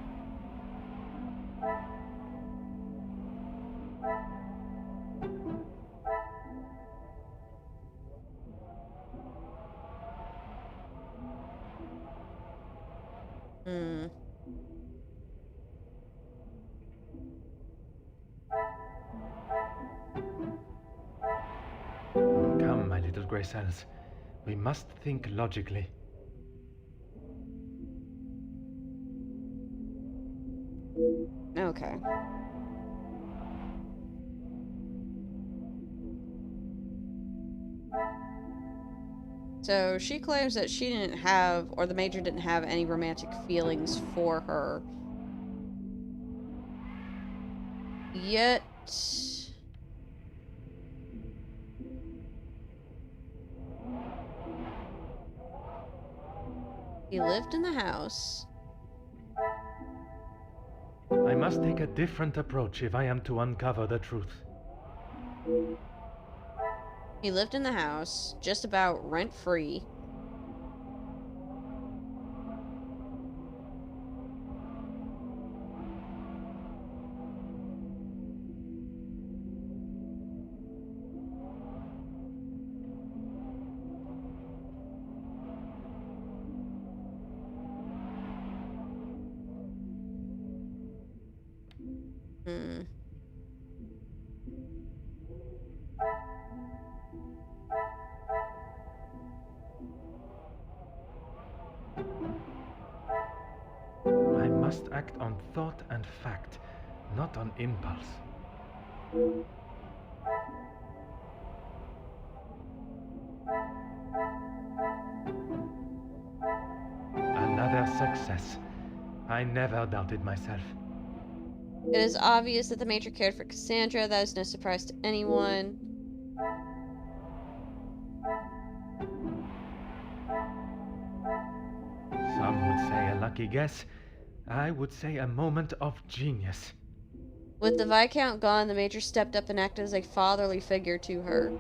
Come, my little grey cells. We must think logically. Okay. So she claims that she didn't have, or the Major didn't have any romantic feelings for her. Yet... he lived in the house. I must take a different approach if I am to uncover the truth. He lived in the house, just about rent-free. must act on thought and fact, not on impulse. Another success. I never doubted myself. It is obvious that the Major cared for Cassandra. That is no surprise to anyone. Some would say a lucky guess. I would say a moment of genius. With the Viscount gone, the Major stepped up and acted as a fatherly figure to her.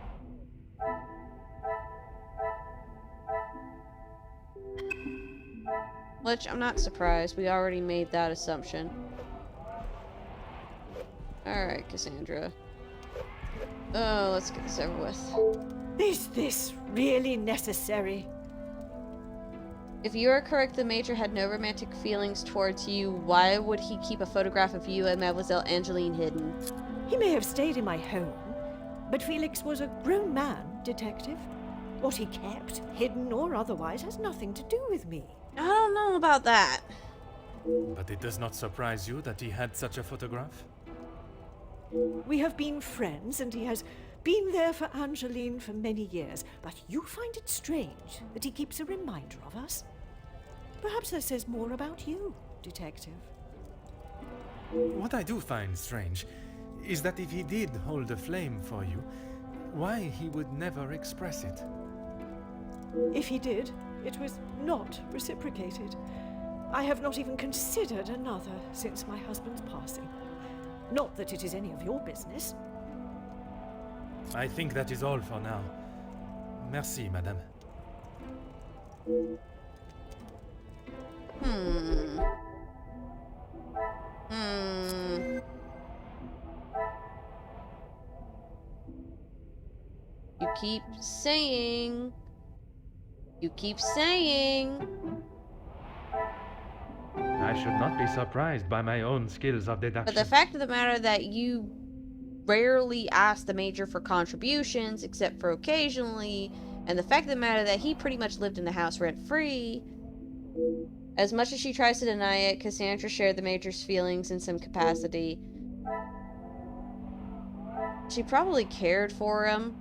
Which, I'm not surprised. We already made that assumption. Alright, Cassandra. Oh, let's get this over with. Is this really necessary? If you are correct, the Major had no romantic feelings towards you. Why would he keep a photograph of you and Mademoiselle Angeline hidden? He may have stayed in my home, but Felix was a grown man, Detective. What he kept, hidden or otherwise, has nothing to do with me. I don't know about that. But it does not surprise you that he had such a photograph? We have been friends, and he has been there for Angeline for many years, but you find it strange that he keeps a reminder of us? Perhaps that says more about you, Detective. What I do find strange is that if he did hold a flame for you, why he would never express it. If he did, it was not reciprocated. I have not even considered another since my husband's passing. Not that it is any of your business. I think that is all for now. Merci, madame. You keep saying. You keep saying. I should not be surprised by my own skills of deduction. But the fact of the matter that you rarely ask the Major for contributions, except for occasionally, and the fact of the matter that he pretty much lived in the house rent-free. As much as she tries to deny it, Cassandra shared the Major's feelings in some capacity. She probably cared for him.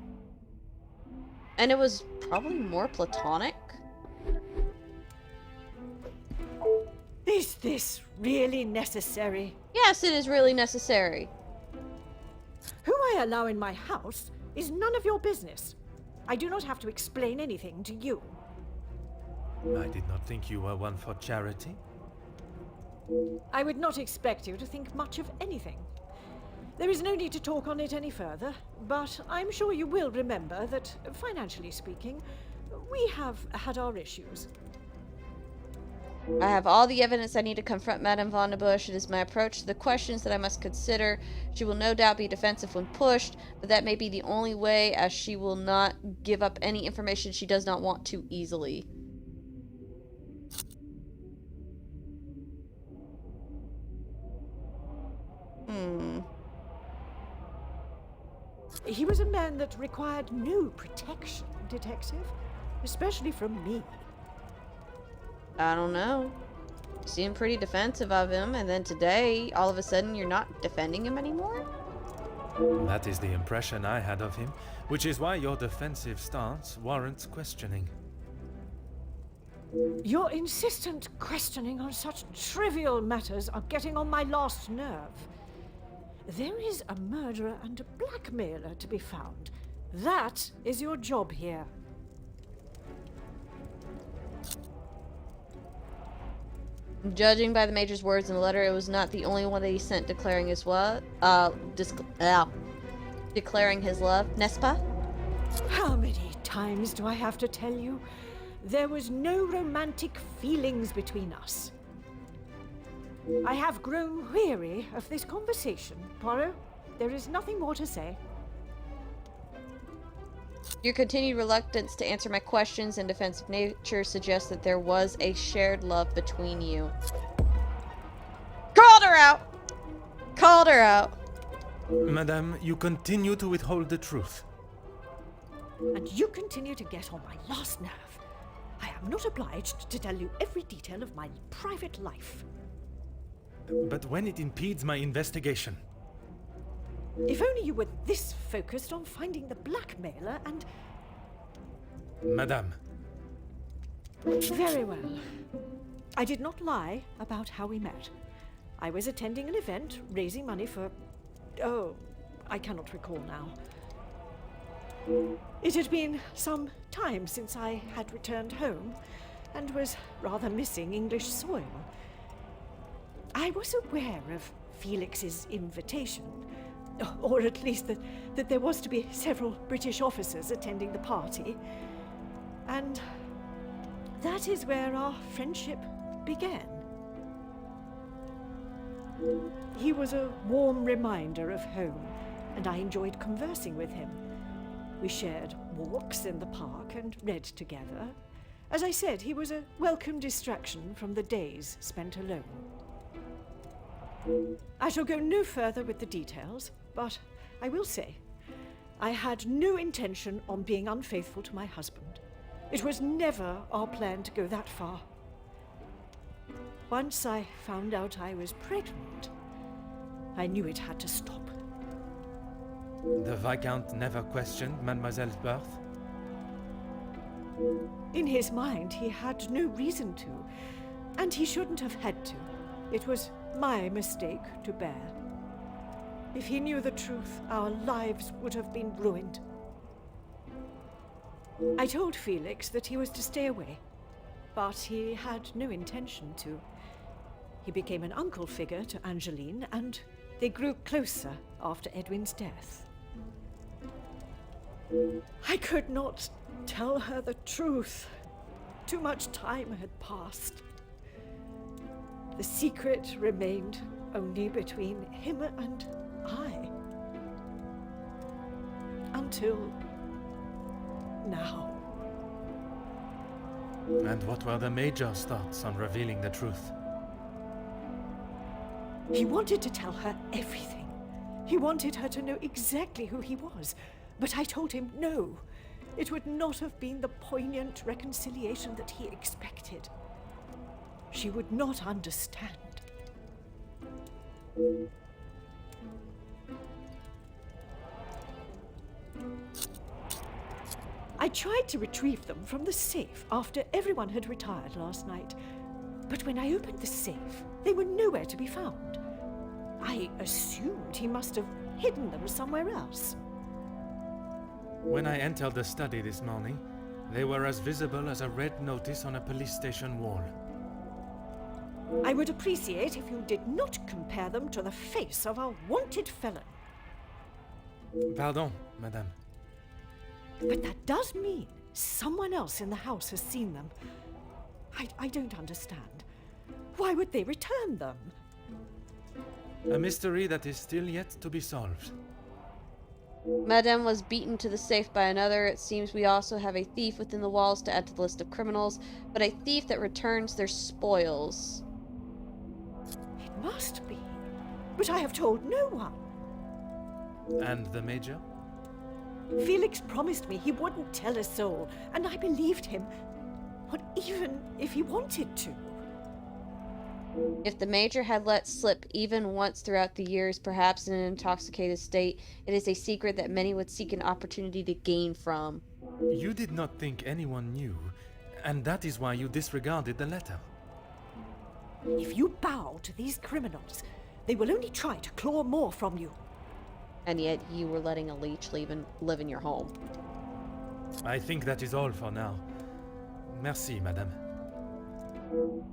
And it was probably more platonic. Is this really necessary? Yes, it is really necessary. Who I allow in my house is none of your business. I do not have to explain anything to you. I did not think you were one for charity. I would not expect you to think much of anything. There is no need to talk on it any further, but I'm sure you will remember that, financially speaking, we have had our issues. I have all the evidence I need to confront Madame Von de Bush. It is my approach to the questions that I must consider. She will no doubt be defensive when pushed, but that may be the only way, as she will not give up any information she does not want to easily. He was a man that required no protection, Detective, especially from me. I don't know. You seem pretty defensive of him, and then today, all of a sudden, you're not defending him anymore? That is the impression I had of him, which is why your defensive stance warrants questioning. Your insistent questioning on such trivial matters are getting on my last nerve. There is a murderer and a blackmailer to be found. That is your job here. Judging by the Major's words in the letter, it was not the only one that he sent declaring his declaring his love, n'est-ce pas? How many times do I have to tell you? There was no romantic feelings between us. I have grown weary of this conversation, Poirot. There is nothing more to say. Your continued reluctance to answer my questions and defensive nature suggests that there was a shared love between you. Called her out! Called her out. Madame, you continue to withhold the truth. And you continue to get on my last nerve. I am not obliged to tell you every detail of my private life. but when it impedes my investigation. If only you were this focused on finding the blackmailer and... Madame, Very well. I did not lie about how we met. I was attending an event, raising money for... Oh, I cannot recall now. It had been some time since I had returned home, and was rather missing English soil. I was aware of Felix's invitation, or at least that there was to be several British officers attending the party, and that is where our friendship began. He was a warm reminder of home, and I enjoyed conversing with him. We shared walks in the park and read together. As I said, he was a welcome distraction from the days spent alone. I shall go no further with the details, but I will say, I had no intention on being unfaithful to my husband. It was never our plan to go that far. Once I found out I was pregnant, I knew it had to stop. the Viscount never questioned Mademoiselle's birth? In his mind, he had no reason to, and he shouldn't have had to. It was my mistake to bear. If he knew the truth, our lives would have been ruined. I told Felix that he was to stay away, but he had no intention to. He became an uncle figure to Angeline, and they grew closer after Edwin's death. I could not tell her the truth. Too much time had passed. The secret remained only between him and I. Until now. And what were the Major's thoughts on revealing the truth? He wanted to tell her everything. He wanted her to know exactly who he was. But I told him no. It would not have been the poignant reconciliation that he expected. She would not understand. I tried to retrieve them from the safe after everyone had retired last night. But when I opened the safe, they were nowhere to be found. I assumed he must have hidden them somewhere else. When I entered the study this morning, they were as visible as a red notice on a police station wall. I would appreciate if you did not compare them to the face of a wanted felon. Pardon, madame. But that does mean someone else in the house has seen them. I don't understand. Why would they return them? A mystery that is still yet to be solved. Madame was beaten to the safe by another. It seems we also have a thief within the walls to add to the list of criminals, but a thief that returns their spoils. It must be. But I have told no one. And the Major? Felix promised me he wouldn't tell a soul, and I believed him. Not even if he wanted to. If the Major had let slip even once throughout the years, perhaps in an intoxicated state, it is a secret that many would seek an opportunity to gain from. You did not think anyone knew, and that is why you disregarded the letter. If you bow to these criminals, they will only try to claw more from you. And yet you were letting a leech live in your home. I think that is all for now. Merci, madame.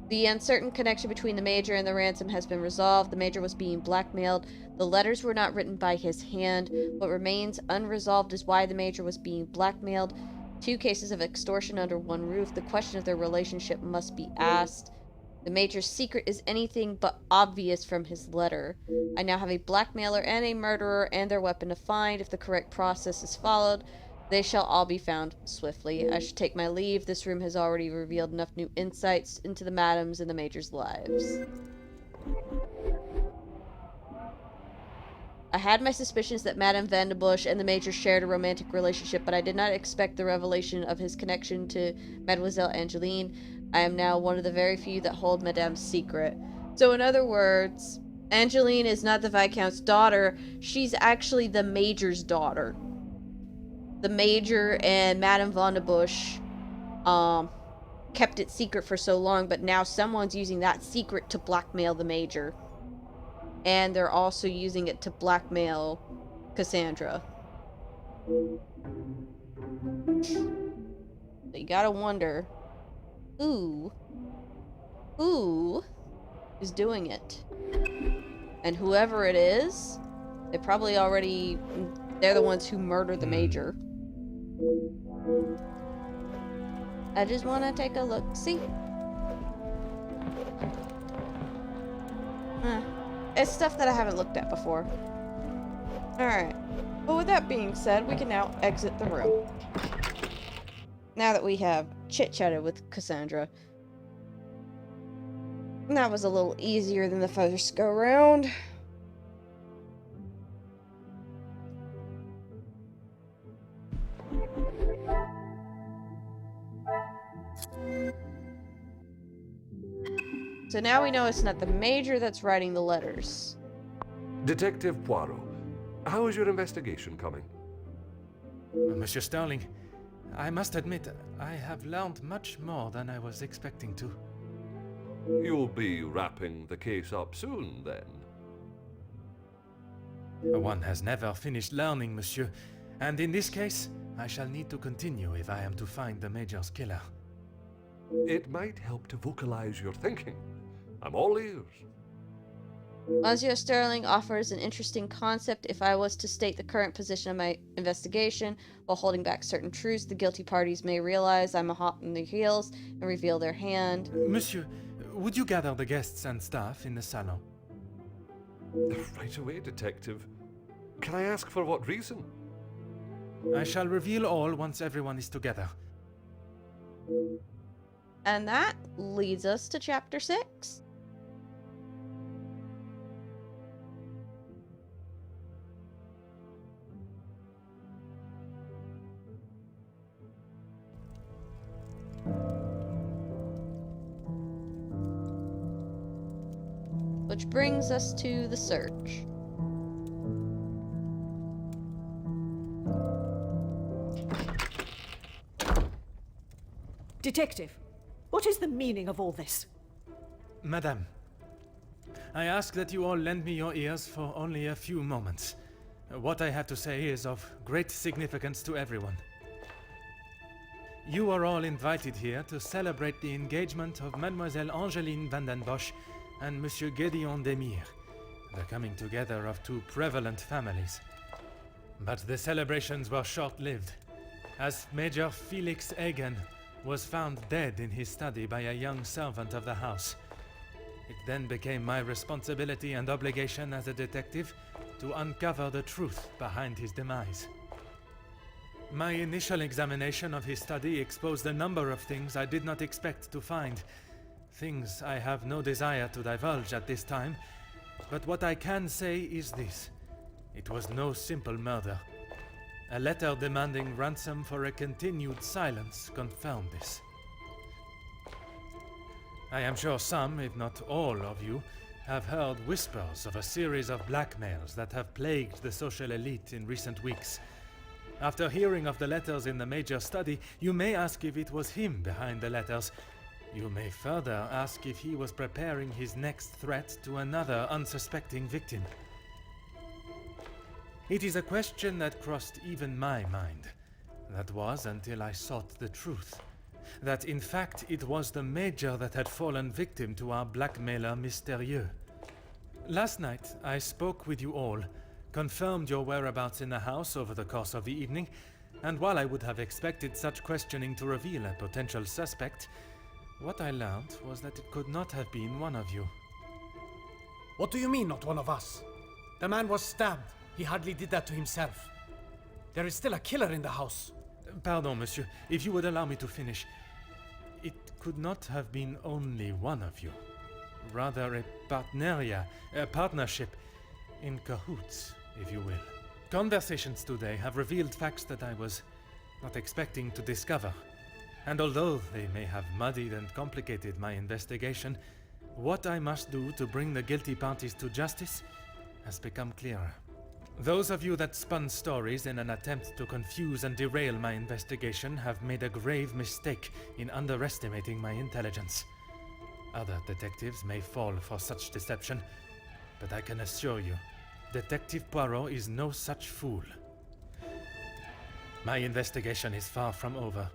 The uncertain connection between the Major and the ransom has been resolved. The Major was being blackmailed. The letters were not written by his hand. What remains unresolved is why the Major was being blackmailed. 2 cases of extortion under one roof. The question of their relationship must be asked. The Major's secret is anything but obvious from his letter. I now have a blackmailer and a murderer and their weapon to find. If the correct process is followed, they shall all be found swiftly. I should take my leave. This room has already revealed enough new insights into the Madams and the Major's lives. I had my suspicions that Madame Van de Bush and the Major shared a romantic relationship, but I did not expect the revelation of his connection to Mademoiselle Angeline. I am now one of the very few that hold Madame's secret. So in other words, Angeline is not the Viscount's daughter. She's actually the Major's daughter. The Major and Madame Von de Bush kept it secret for so long, but now someone's using that secret to blackmail the Major. And they're also using it to blackmail Cassandra. So you gotta wonder, who is doing it? And whoever it is, they're the ones who murdered the Major. I just want to take a look. See? It's stuff that I haven't looked at before. Alright. But with that being said, we can now exit the room. Now that we have chit-chatted with Cassandra. That was a little easier than the first go-round. So now we know it's not the Major that's writing the letters. Detective Poirot, how is your investigation coming? Monsieur Sterling, I must admit, I have learned much more than I was expecting to. You'll be wrapping the case up soon, then. One has never finished learning, monsieur, and in this case, I shall need to continue if I am to find the Major's killer. It might help to vocalize your thinking. I'm all ears. Monsieur Sterling offers an interesting concept. If I was to state the current position of my investigation, while holding back certain truths, the guilty parties may realize I'm hot on their heels and reveal their hand. Monsieur, would you gather the guests and staff in the salon? Right away, Detective. Can I ask for what reason? I shall reveal all once everyone is together. And that leads us to Chapter 6. Which brings us to the search. Detective, what is the meaning of all this? Madame, I ask that you all lend me your ears for only a few moments. What I have to say is of great significance to everyone. You are all invited here to celebrate the engagement of Mademoiselle Angeline van den Bosch and Monsieur Gédéon Demire, the coming together of two prevalent families. But the celebrations were short-lived, as Major Felix Hagen was found dead in his study by a young servant of the house. It then became my responsibility and obligation as a detective to uncover the truth behind his demise. My initial examination of his study exposed a number of things I did not expect to find. Things I have no desire to divulge at this time, but what I can say is this. It was no simple murder. A letter demanding ransom for a continued silence confirmed this. I am sure some, if not all of you, have heard whispers of a series of blackmails that have plagued the social elite in recent weeks. After hearing of the letters in the Major's study, you may ask if it was him behind the letters. You may further ask if he was preparing his next threat to another unsuspecting victim. It is a question that crossed even my mind. That was until I sought the truth. That in fact it was the Major that had fallen victim to our blackmailer Mystérieux. Last night I spoke with you all, confirmed your whereabouts in the house over the course of the evening, and while I would have expected such questioning to reveal a potential suspect, what I learned was that it could not have been one of you. What do you mean, not one of us? The man was stabbed. He hardly did that to himself. There is still a killer in the house. Pardon, monsieur, if you would allow me to finish. It could not have been only one of you. Rather a partnership, in cahoots, if you will. Conversations today have revealed facts that I was not expecting to discover. And although they may have muddied and complicated my investigation, what I must do to bring the guilty parties to justice has become clearer. Those of you that spun stories in an attempt to confuse and derail my investigation have made a grave mistake in underestimating my intelligence. Other detectives may fall for such deception, but I can assure you, Detective Poirot is no such fool. My investigation is far from over,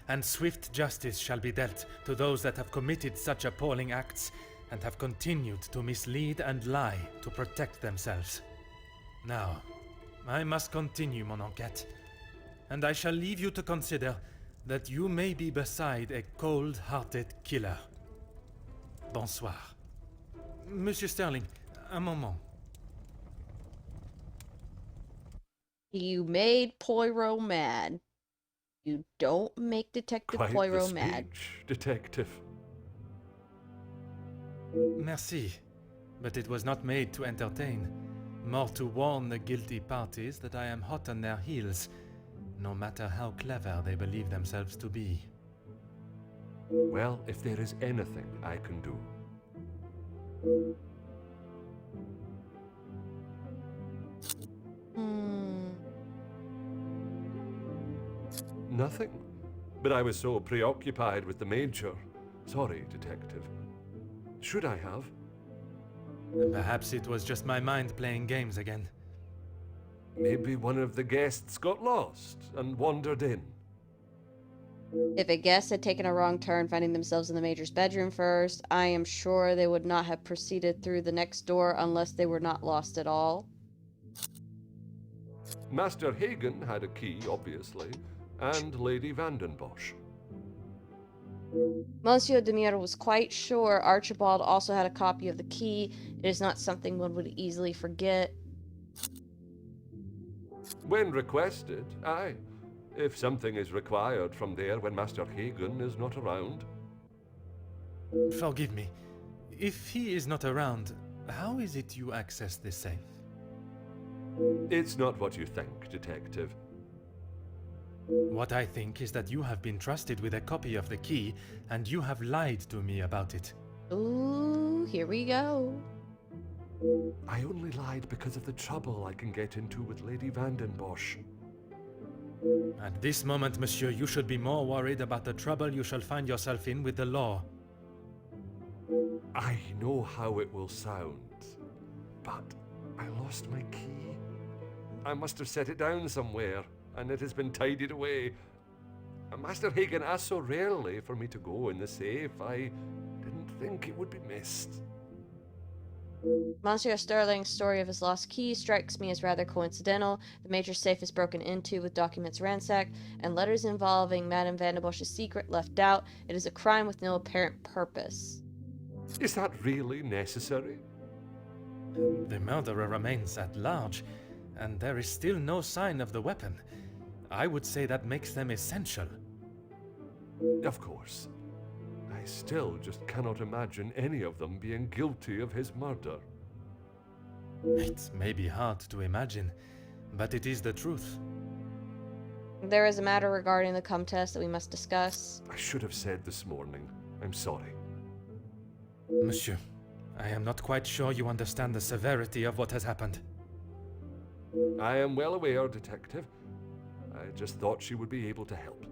and swift justice shall be dealt to those that have committed such appalling acts and have continued to mislead and lie to protect themselves. Now, I must continue mon enquête, and I shall leave you to consider that you may be beside a cold-hearted killer. Bonsoir. Monsieur Sterling, un moment. You made Poirot mad. You don't make Detective Quite the Poirot mad. speech, Detective. Merci, but it was not made to entertain, more to warn the guilty parties that I am hot on their heels, no matter how clever they believe themselves to be. Well, if there is anything I can do. Nothing. But I was so preoccupied with the Major. Sorry, Detective. Should I have? Perhaps it was just my mind playing games again. Maybe one of the guests got lost and wandered in. If a guest had taken a wrong turn, finding themselves in the Major's bedroom first, I am sure they would not have proceeded through the next door unless they were not lost at all. Master Hagen had a key, obviously, and Lady Vandenbosch. Monsieur Demure was quite sure Archibald also had a copy of the key. It is not something one would easily forget. When requested, aye. If something is required from there when Master Hagen is not around. Forgive me. If he is not around, how is it you access this safe? It's not what you think, Detective. What I think is that you have been trusted with a copy of the key, and you have lied to me about it. Ooh, here we go. I only lied because of the trouble I can get into with Lady Vandenbosch. At this moment, monsieur, you should be more worried about the trouble you shall find yourself in with the law. I know how it will sound, but I lost my key. I must have set it down somewhere, and it has been tidied away. Master Hagen asked so rarely for me to go in the safe, I didn't think it would be missed. Monsieur Sterling's story of his lost key strikes me as rather coincidental. The Major's safe is broken into with documents ransacked, and letters involving Madame Vandenbosch's secret left out. It is a crime with no apparent purpose. Is that really necessary? The murderer remains at large, and there is still no sign of the weapon. I would say that makes them essential. Of course. I still just cannot imagine any of them being guilty of his murder. It may be hard to imagine, but it is the truth. There is a matter regarding the cum test that we must discuss. I should have said this morning. I'm sorry. Monsieur, I am not quite sure you understand the severity of what has happened. I am well aware, Detective. I just thought she would be able to help.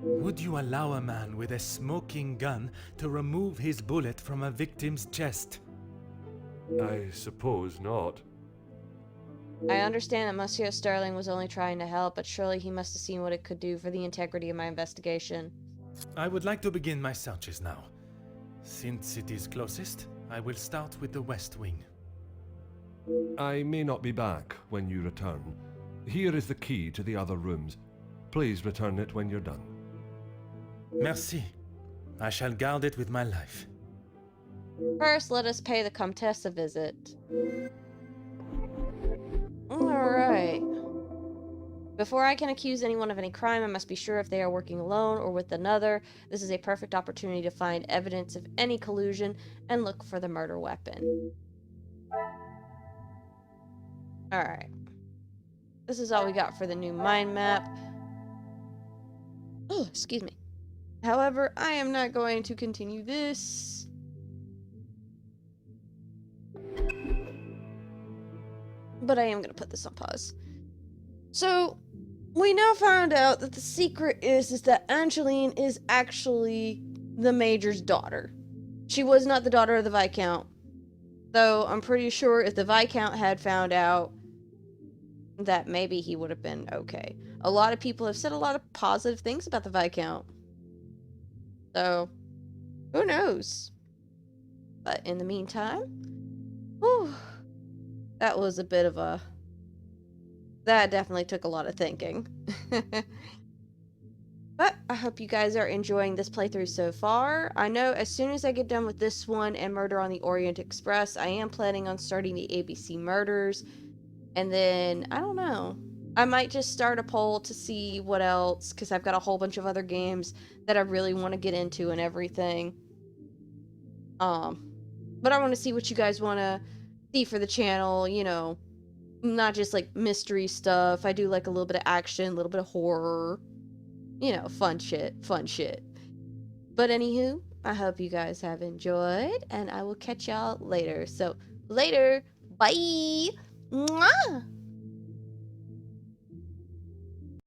Would you allow a man with a smoking gun to remove his bullet from a victim's chest? I suppose not. I understand that Monsieur Sterling was only trying to help, but surely he must have seen what it could do for the integrity of my investigation. I would like to begin my searches now. Since it is closest, I will start with the west wing. I may not be back when you return. Here is the key to the other rooms. Please return it when you're done. Merci. I shall guard it with my life. First, let us pay the Comtesse a visit. Alright. Before I can accuse anyone of any crime, I must be sure if they are working alone or with another. This is a perfect opportunity to find evidence of any collusion and look for the murder weapon. Alright. This is all we got for the new mind map. Oh, excuse me. However, I am not going to continue this. but I am going to put this on pause. So, we now found out that the secret is that Angeline is actually the Major's daughter. She was not the daughter of the Viscount. Though I'm pretty sure if the Viscount had found out, that maybe he would have been okay. A lot of people have said a lot of positive things about the Viscount. So, who knows? But in the meantime, whew, that was a bit of a... That definitely took a lot of thinking. But I hope you guys are enjoying this playthrough so far. I know as soon as I get done with this one and Murder on the Orient Express, I am planning on starting the ABC Murders. And then, I don't know. I might just start a poll to see what else, because I've got a whole bunch of other games that I really want to get into and everything. But I want to see what you guys want to see for the channel, you know. Not just like mystery stuff. I do like a little bit of action, a little bit of horror. You know, fun shit. But anywho, I hope you guys have enjoyed, and I will catch y'all later. So, later. Bye! Mwah!